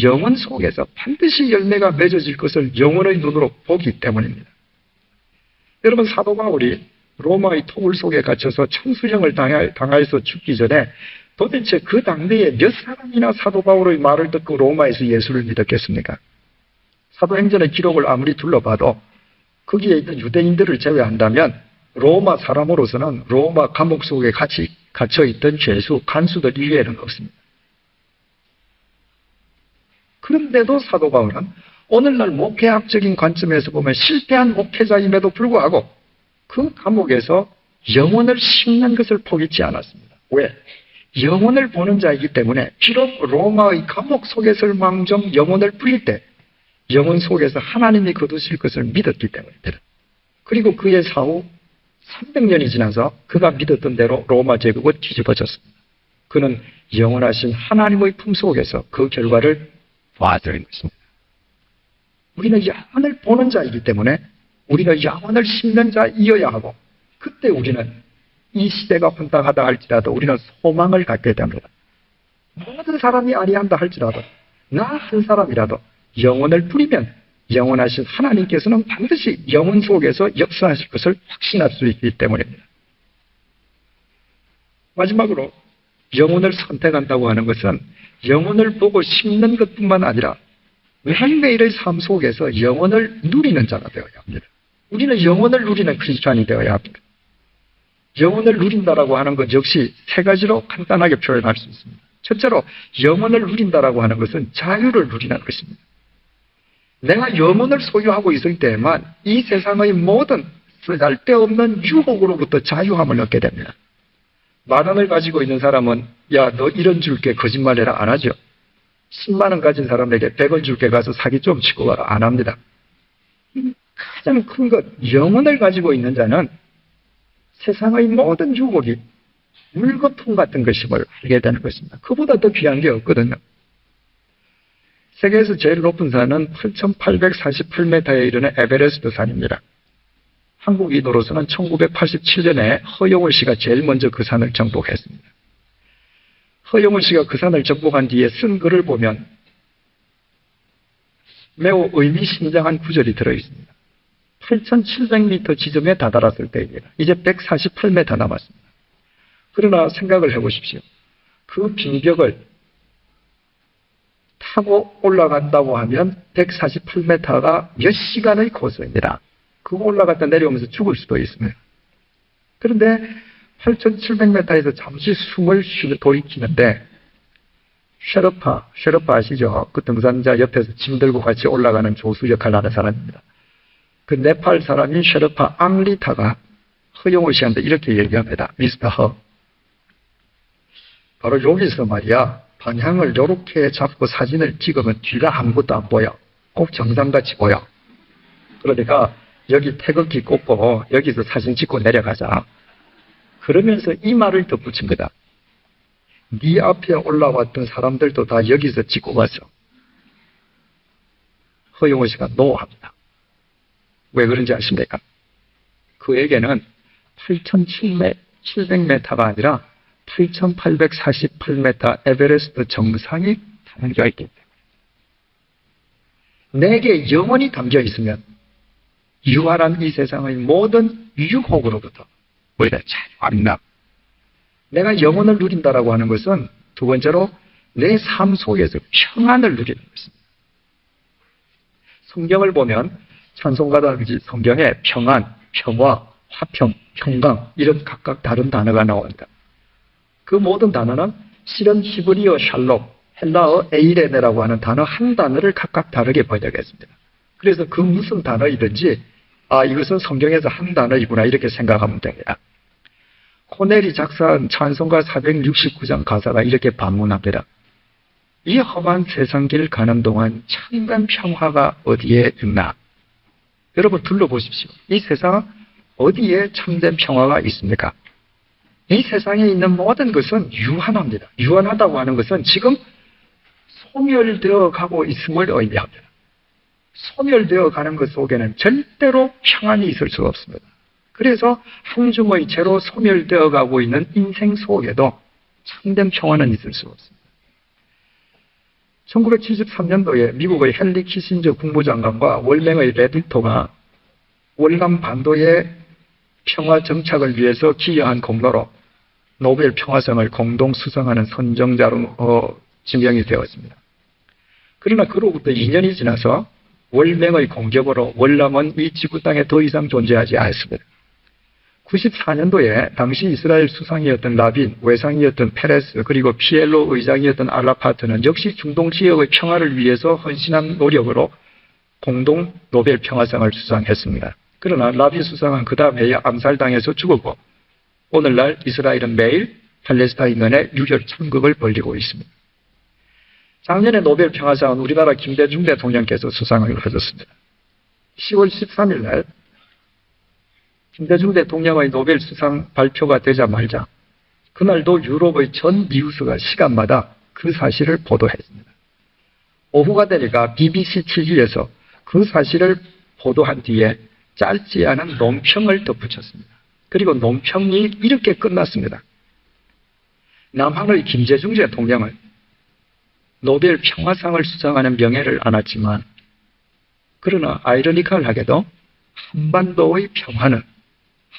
영혼 속에서 반드시 열매가 맺어질 것을 영혼의 눈으로 보기 때문입니다. 여러분, 사도 바울이 로마의 토굴 속에 갇혀서 천수령을 당하여서 죽기 전에 도대체 그 당대에 몇 사람이나 사도 바울의 말을 듣고 로마에서 예수를 믿었겠습니까? 사도행전의 기록을 아무리 둘러봐도 거기에 있던 유대인들을 제외한다면 로마 사람으로서는 로마 감옥 속에 같이 갇혀있던 죄수, 간수들 이외에는 없습니다. 그런데도 사도 바울은 오늘날 목회학적인 관점에서 보면 실패한 목회자임에도 불구하고 그 감옥에서 영혼을 심는 것을 포기치 않았습니다. 왜? 영혼을 보는 자이기 때문에 비록 로마의 감옥 속에서 망정 영혼을 뿌릴 때 영혼 속에서 하나님이 거두실 것을 믿었기 때문입니다. 그리고 그의 사후 300년이 지나서 그가 믿었던 대로 로마 제국은 뒤집어졌습니다. 그는 영원하신 하나님의 품 속에서 그 결과를 보아들인 것입니다. 우리는 영혼을 보는 자이기 때문에 우리는 영혼을 심는 자이어야 하고 그때 우리는 이 시대가 혼탁하다 할지라도 우리는 소망을 갖게 됩니다. 모든 사람이 아니한다 할지라도 나 한 사람이라도 영혼을 뿌리면 영원하신 하나님께서는 반드시 영혼 속에서 역사하실 것을 확신할 수 있기 때문입니다. 마지막으로 영혼을 선택한다고 하는 것은 영혼을 보고 심는 것뿐만 아니라 매일매일의 삶 속에서 영혼을 누리는 자가 되어야 합니다. 우리는 영혼을 누리는 크리스찬이 되어야 합니다. 영혼을 누린다라고 하는 것 역시 3가지로 간단하게 표현할 수 있습니다. 첫째로 영혼을 누린다라고 하는 것은 자유를 누리는 것입니다. 내가 영혼을 소유하고 있을 때에만 이 세상의 모든 쓸데없는 유혹으로부터 자유함을 얻게 됩니다. 10,000원을 가지고 있는 사람은 야, 너 1원 줄게 거짓말해라 안 하죠. 10만 원 가진 사람에게 100원 줄게 가서 사기 좀 치고 가라 안 합니다. 가장 큰 것, 영혼을 가지고 있는 자는 세상의 모든 유혹이 물거품 같은 것임을 알게 되는 것입니다. 그보다 더 귀한 게 없거든요. 세계에서 제일 높은 산은 8,848m에 이르는 에베레스트 산입니다. 한국 인으로서는 1987년에 허용월 씨가 제일 먼저 그 산을 정복했습니다. 허용월 씨가 그 산을 정복한 뒤에 쓴 글을 보면 매우 의미심장한 구절이 들어있습니다. 8,700m 지점에 다다랐을 때입니다. 이제 148m 남았습니다. 그러나 생각을 해보십시오. 그 빙벽을 타고 올라간다고 하면 148m가 몇 시간의 코스입니다. 그거 올라갔다 내려오면서 죽을 수도 있습니다. 그런데 8,700m에서 잠시 숨을 돌이키는데 셰르파 아시죠? 그 등산자 옆에서 짐 들고 같이 올라가는 조수 역할을 하는 사람입니다. 그 네팔 사람인 셰르파 앙리타가 허용호 씨한테 이렇게 얘기합니다. 미스터 허. 바로 여기서 말이야. 방향을 이렇게 잡고 사진을 찍으면 뒤가 아무것도 안 보여. 꼭 정상같이 보여. 그러니까 여기 태극기 꽂고 여기서 사진 찍고 내려가자. 그러면서 이 말을 덧붙인 거다. 네 앞에 올라왔던 사람들도 다 여기서 찍고 갔어. 허용호 씨가 노합니다. 왜 그런지 아십니까? 그에게는 8,700m가 아니라 8,848m 에베레스트 정상이 담겨있기 때문에 내게 영원히 담겨 있으면 유한한 이 세상의 모든 유혹으로부터 우리가 자유합니다. 내가 영혼을 누린다라고 하는 것은 두 번째로 내 삶 속에서 평안을 누리는 것입니다. 성경을 보면 찬송가든지 성경에 평안, 평화, 화평, 평강 이런 각각 다른 단어가 나옵니다. 그 모든 단어는 실은 히브리어 샬롬, 헬라어 에이레네라고 하는 단어 한 단어를 각각 다르게 번역했습니다. 그래서 그 무슨 단어이든지 이것은 성경에서 한 단어이구나 이렇게 생각하면 됩니다. 코넬이 작사한 찬송가 469장 가사가 이렇게 반문합니다. 이 험한 세상길 가는 동안 참된 평화가 어디에 있나? 여러분 둘러보십시오. 이 세상 어디에 참된 평화가 있습니까? 이 세상에 있는 모든 것은 유한합니다. 유한하다고 하는 것은 지금 소멸되어 가고 있음을 의미합니다. 소멸되어 가는 것 속에는 절대로 평안이 있을 수가 없습니다. 그래서 한 줌의 채로 소멸되어 가고 있는 인생 속에도 참된 평안은 있을 수가 없습니다. 1973년도에 미국의 헨리 키신저 국무장관과 월맹의 레디토가 월남 반도의 평화 정착을 위해서 기여한 공로로 노벨 평화상을 공동 수상하는 선정자로 지명이 되었습니다. 그러나 그로부터 2년이 지나서 월맹의 공격으로 월남은 이 지구 땅에 더 이상 존재하지 않습니다. 94년도에 당시 이스라엘 수상이었던 라빈, 외상이었던 페레스, 그리고 피엘로 의장이었던 알라파트는 역시 중동 지역의 평화를 위해서 헌신한 노력으로 공동 노벨 평화상을 수상했습니다. 그러나 라빈 수상은 그 다음 해에 암살당해서 죽었고 오늘날 이스라엘은 매일 팔레스타인군의 유혈 참극을 벌이고 있습니다. 작년에 노벨 평화상은 우리나라 김대중 대통령께서 수상을 하셨습니다. 10월 13일 날 김대중 대통령의 노벨 수상 발표가 되자마자 그날도 유럽의 전 뉴스가 시간마다 그 사실을 보도했습니다. 오후가 되니까 BBC TV에서 그 사실을 보도한 뒤에 짧지 않은 논평을 덧붙였습니다. 그리고 논평이 이렇게 끝났습니다. 남한의 김대중 대통령은 노벨 평화상을 수상하는 명예를 안았지만 그러나 아이러니컬하게도 한반도의 평화는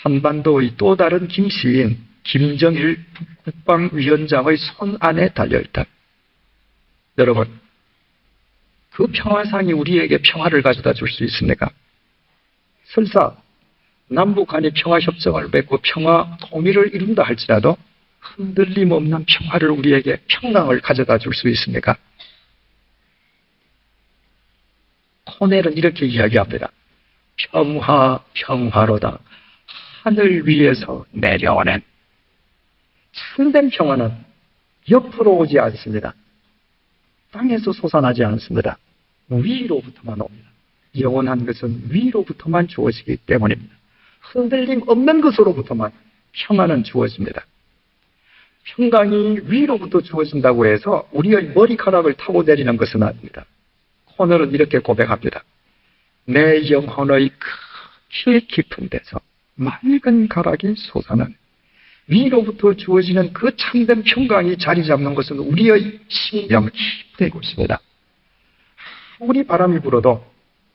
한반도의 또 다른 김씨인 김정일 국방위원장의 손 안에 달려있다. 여러분, 그 평화상이 우리에게 평화를 가져다 줄 수 있습니까? 설사 남북 간의 평화협정을 맺고 평화 통일을 이룬다 할지라도 흔들림 없는 평화를 우리에게 평강을 가져다 줄 수 있습니까? 코넬은 이렇게 이야기합니다. 평화로다. 하늘 위에서 내려오는 참된 평화는 옆으로 오지 않습니다. 땅에서 솟아나지 않습니다. 위로부터만 옵니다. 영원한 것은 위로부터만 주어지기 때문입니다. 흔들림 없는 것으로부터만 평화는 주어집니다. 평강이 위로부터 주어진다고 해서 우리의 머리카락을 타고 내리는 것은 아닙니다. 오늘은 이렇게 고백합니다. 내 영혼의 길 깊은 데서 맑은 가락이 솟아나는 위로부터 주어지는 그 참된 평강이 자리 잡는 것은 우리의 심령 깊은 곳입니다. 아무리 바람이 불어도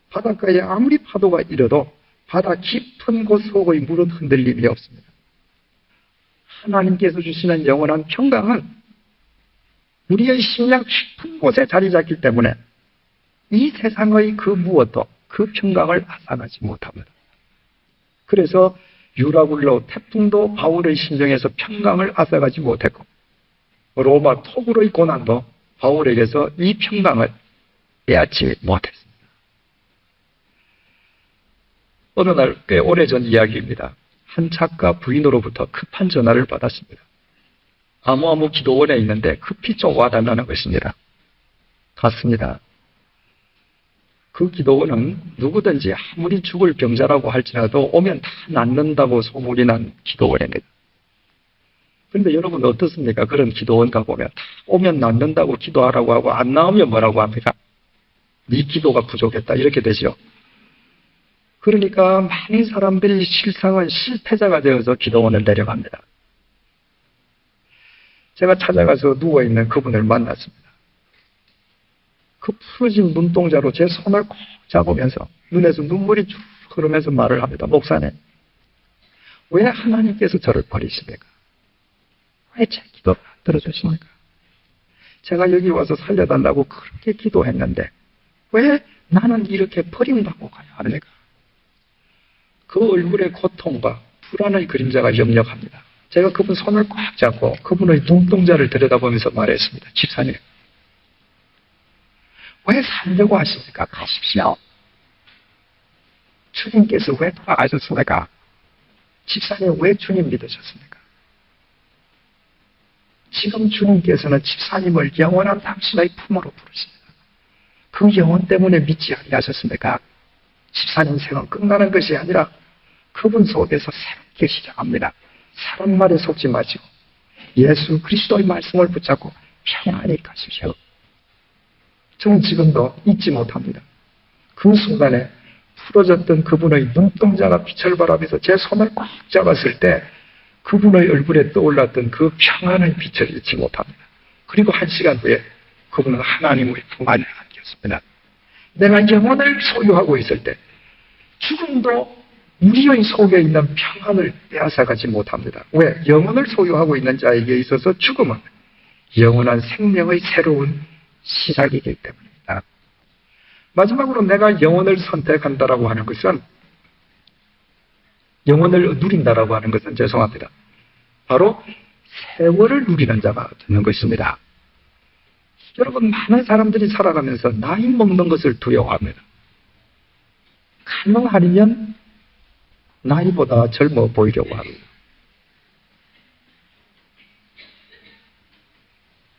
바닷가에 아무리 파도가 일어도 바다 깊은 곳 속의 물은 흔들림이 없습니다. 하나님께서 주시는 영원한 평강은 우리의 심령 깊은 곳에 자리 잡기 때문에 이 세상의 그 무엇도 그 평강을 앗아가지 못합니다. 그래서 유라굴로 태풍도 바울의 심정에서 평강을 앗아가지 못했고 로마 토굴의 고난도 바울에게서 이 평강을 빼앗지 못했습니다. 어느 날 꽤 오래전 이야기입니다. 한 작가 부인으로부터 급한 전화를 받았습니다. 아무 기도원에 있는데 급히 좀 와달라는 것입니다. 갔습니다. 그 기도원은 누구든지 아무리 죽을 병자라고 할지라도 오면 다 낫는다고 소문이 난 기도원입니다. 그런데 여러분 어떻습니까? 그런 기도원 가보면 다 오면 낫는다고 기도하라고 하고 안 나오면 뭐라고 합니까? 네 기도가 부족했다 이렇게 되죠. 그러니까 많은 사람들이 실상은 실패자가 되어서 기도원을 내려갑니다. 제가 찾아가서 누워있는 그분을 만났습니다. 그 푸르진 눈동자로 제 손을 꼭 잡으면서 눈에서 눈물이 쭉 흐르면서 말을 합니다. 목사님, 왜 하나님께서 저를 버리십니까? 왜 제 기도를 안 들어주십니까? 제가 여기 와서 살려달라고 그렇게 기도했는데 왜 나는 이렇게 버림받고 가야 합니까? 그 얼굴의 고통과 불안의 그림자가 역력합니다. 제가 그분 손을 꽉 잡고 그분의 눈동자를 들여다보면서 말했습니다. 집사님, 왜 살려고 하십니까? 가십시오. 주님께서 왜 돌아가셨습니까? 집사님, 왜 주님 믿으셨습니까? 지금 주님께서는 집사님을 영원한 당신의 품으로 부르십니다. 그 영혼 때문에 믿지 아니하셨습니까? 집사님 인생은 끝나는 것이 아니라 그분 속에서 새롭게 시작합니다. 사람 말에 속지 마시고 예수 그리스도의 말씀을 붙잡고 평안히 가십시오. 저는 지금도 잊지 못합니다. 그 순간에 풀어졌던 그분의 눈동자가 빛을 발하면서 제 손을 꽉 잡았을 때 그분의 얼굴에 떠올랐던 그 평안의 빛을 잊지 못합니다. 그리고 1시간 후에 그분은 하나님의 품 안에 안겼습니다. 내가 영혼을 소유하고 있을 때 죽음도 우리의 속에 있는 평안을 빼앗아가지 못합니다. 왜? 영혼을 소유하고 있는 자에게 있어서 죽음은 영원한 생명의 새로운 시작이기 때문입니다. 마지막으로 내가 영혼을 선택한다라고 하는 것은 영혼을 누린다라고 하는 것은 죄송합니다. 바로 세월을 누리는 자가 되는 것입니다. 여러분, 많은 사람들이 살아가면서 나이 먹는 것을 두려워합니다. 가능하면 나이보다 젊어 보이려고 합니다.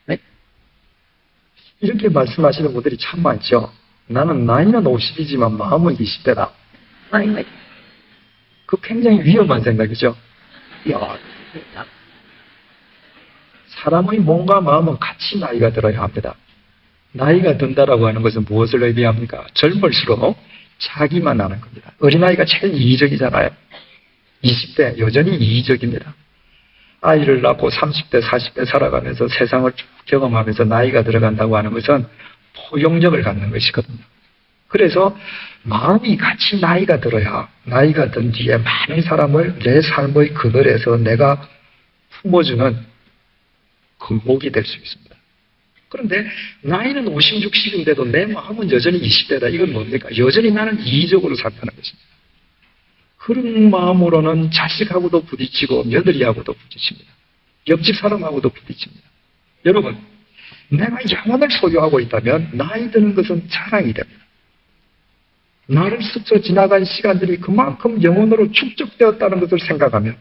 네? 이렇게 말씀하시는 분들이 참 많죠. 나는 나이는 50이지만 마음은 20대다. 그 굉장히 위험한 생각이죠. 사람의 몸과 마음은 같이 나이가 들어야 합니다. 나이가 든다라고 하는 것은 무엇을 의미합니까? 젊을수록 자기만 하는 겁니다. 어린아이가 제일 이기적이잖아요. 20대 여전히 이기적입니다. 아이를 낳고 30대, 40대 살아가면서 세상을 쭉 경험하면서 나이가 들어간다고 하는 것은 포용력을 갖는 것이거든요. 그래서 마음이 같이 나이가 들어야 나이가 든 뒤에 많은 사람을 내 삶의 그늘에서 내가 품어주는 근목이 될 수 있습니다. 그런데 나이는 50, 60인데도 내 마음은 여전히 20대다. 이건 뭡니까? 여전히 나는 이기적으로 산다는 것입니다. 그런 마음으로는 자식하고도 부딪히고 며느리하고도 부딪힙니다. 옆집 사람하고도 부딪힙니다. 여러분, 내가 영혼을 소유하고 있다면 나이 드는 것은 자랑이 됩니다. 나를 스쳐 지나간 시간들이 그만큼 영혼으로 축적되었다는 것을 생각하면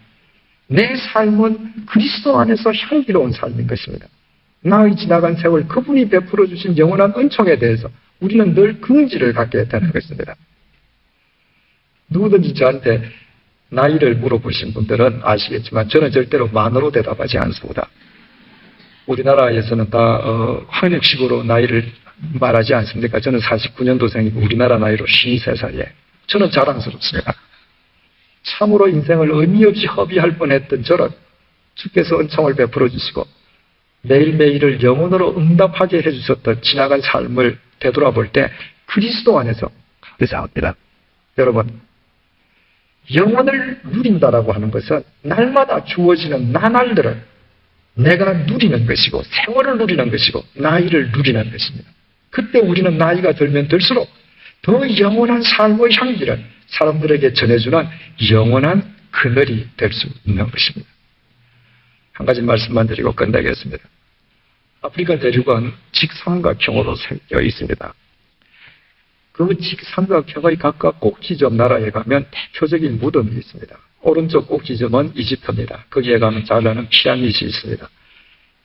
내 삶은 그리스도 안에서 향기로운 삶인 것입니다. 나의 지나간 세월, 그분이 베풀어 주신 영원한 은총에 대해서 우리는 늘 긍지를 갖게 되는 것입니다. 누구든지 저한테 나이를 물어보신 분들은 아시겠지만 저는 절대로 만으로 대답하지 않습니다. 우리나라에서는 다 한역식으로 나이를 말하지 않습니까? 저는 49년도생이고 우리나라 나이로 53살이에요. 저는 자랑스럽습니다. 참으로 인생을 의미 없이 허비할 뻔했던 저를 주께서 은총을 베풀어 주시고 매일매일을 영혼으로 응답하게 해주셨던 지나간 삶을 되돌아볼 때 그리스도 안에서 감사합니다. 여러분, 영혼을 누린다라고 하는 것은 날마다 주어지는 나날들을 내가 누리는 것이고 세월을 누리는 것이고 나이를 누리는 것입니다. 그때 우리는 나이가 들면 들수록 더 영원한 삶의 향기를 사람들에게 전해주는 영원한 그늘이 될 수 있는 것입니다. 한 가지 말씀만 드리고 끝내겠습니다. 아프리카 대륙은 직삼각형으로 생겨 있습니다. 그 직삼각형의 각각 꼭지점 나라에 가면 대표적인 무덤이 있습니다. 오른쪽 꼭지점은 이집트입니다. 거기에 가면 잘 아는 피라밋이 있습니다.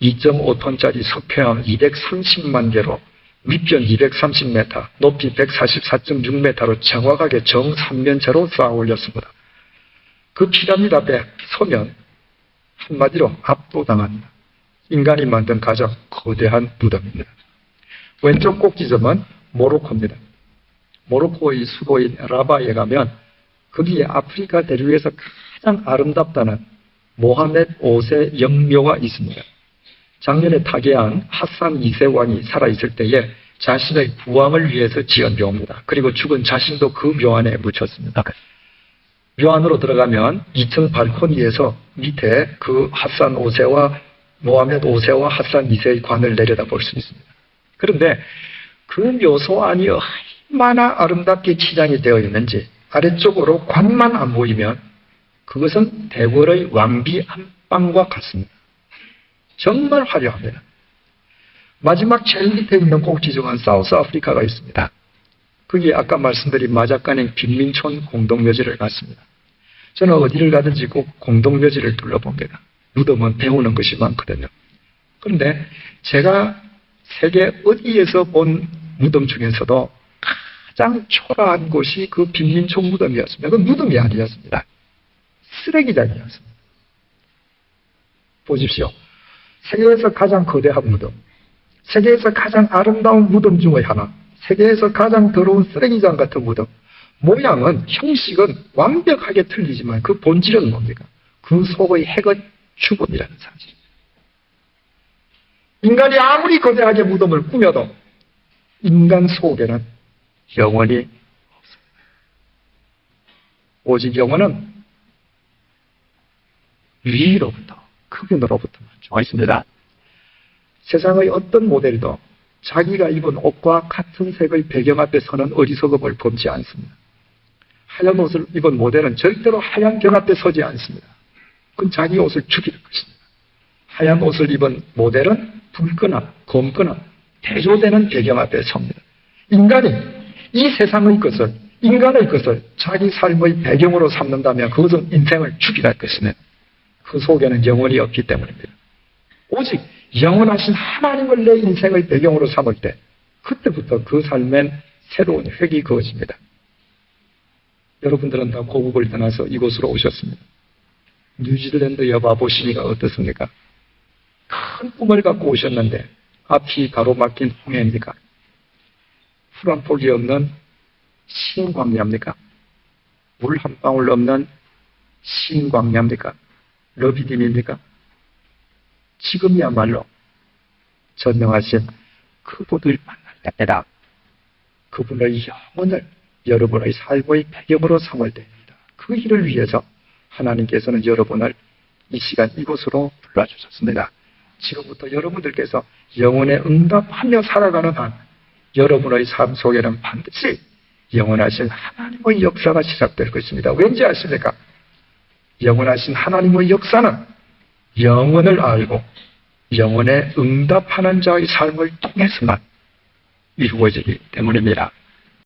2.5톤짜리 석회암 230만 개로 밑변 230m, 높이 144.6m로 정확하게 정삼면체로 쌓아 올렸습니다. 그 피라밋 앞에 서면 한마디로 압도당합니다. 인간이 만든 가장 거대한 무덤입니다. 왼쪽 꼭지점은 모로코입니다. 모로코의 수도인 라바에 가면 거기에 아프리카 대륙에서 가장 아름답다는 모하메드 5세 영묘가 있습니다. 작년에 타계한 하산 2세 왕이 살아있을 때에 자신의 부왕을 위해서 지은 묘입니다. 그리고 죽은 자신도 그 묘 안에 묻혔습니다. 묘 안으로 들어가면 2층 발코니에서 밑에 그 하산 5세와 모하메드 5세와 하산 2세의 관을 내려다볼 수 있습니다. 그런데 그 묘소 안이 얼마나 아름답게 치장이 되어 있는지 아래쪽으로 관만 안 보이면 그것은 대궐의 왕비 안방과 같습니다. 정말 화려합니다. 마지막 제일 밑에 있는 꼭지점은 사우스 아프리카가 있습니다. 거기에 아까 말씀드린 마자간행 빈민촌 공동묘지를 갔습니다. 저는 어디를 가든지 꼭 공동묘지를 둘러봅니다. 무덤은 배우는 것이 많거든요. 그런데 제가 세계 어디에서 본 무덤 중에서도 가장 초라한 곳이 그 빈민촌 무덤이었습니다. 그 무덤이 아니었습니다. 쓰레기장이었습니다. 보십시오. 세계에서 가장 거대한 무덤, 세계에서 가장 아름다운 무덤 중의 하나, 세계에서 가장 더러운 쓰레기장 같은 무덤. 모양은, 형식은 완벽하게 틀리지만 그 본질은 뭡니까? 그 속의 핵은 죽음이라는 사실. 인간이 아무리 거대하게 무덤을 꾸며도 인간 속에는 영원히 없습니다. 오직 영원은 위로부터, 그분으로부터만 있습니다. 세상의 어떤 모델도 자기가 입은 옷과 같은 색의 배경 앞에 서는 어리석음을 범치 않습니다. 하얀 옷을 입은 모델은 절대로 하얀 벽 앞에 서지 않습니다. 그건 자기 옷을 죽이는 것입니다. 하얀 옷을 입은 모델은 붉거나 검거나 대조되는 배경 앞에 섭니다. 인간이 이 세상의 것을, 인간의 것을 자기 삶의 배경으로 삼는다면 그것은 인생을 죽이는 것입니다. 그 속에는 영원이 없기 때문입니다. 오직 영원하신 하나님을 내 인생의 배경으로 삼을 때 그때부터 그 삶엔 새로운 획이 그어집니다. 여러분들은 다 고국을 떠나서 이곳으로 오셨습니다. 뉴질랜드 여바보시니가 어떻습니까? 큰 꿈을 갖고 오셨는데 앞이 가로막힌 홍해입니까? 풀 한 폭이 없는 신광야입니까? 물 한 방울 없는 신광야입니까? 러비딤입니까? 지금이야말로 전능하신 그분을 만날 때다. 그분의 영혼을 여러분의 삶의 배경으로 삼을 때입니다. 그 일을 위해서 하나님께서는 여러분을 이 시간 이곳으로 불러주셨습니다. 지금부터 여러분들께서 영혼에 응답하며 살아가는 한 여러분의 삶 속에는 반드시 영원하신 하나님의 역사가 시작될 것입니다. 왠지 아십니까? 영원하신 하나님의 역사는 영혼을 알고 영혼에 응답하는 자의 삶을 통해서만 이루어지기 때문입니다.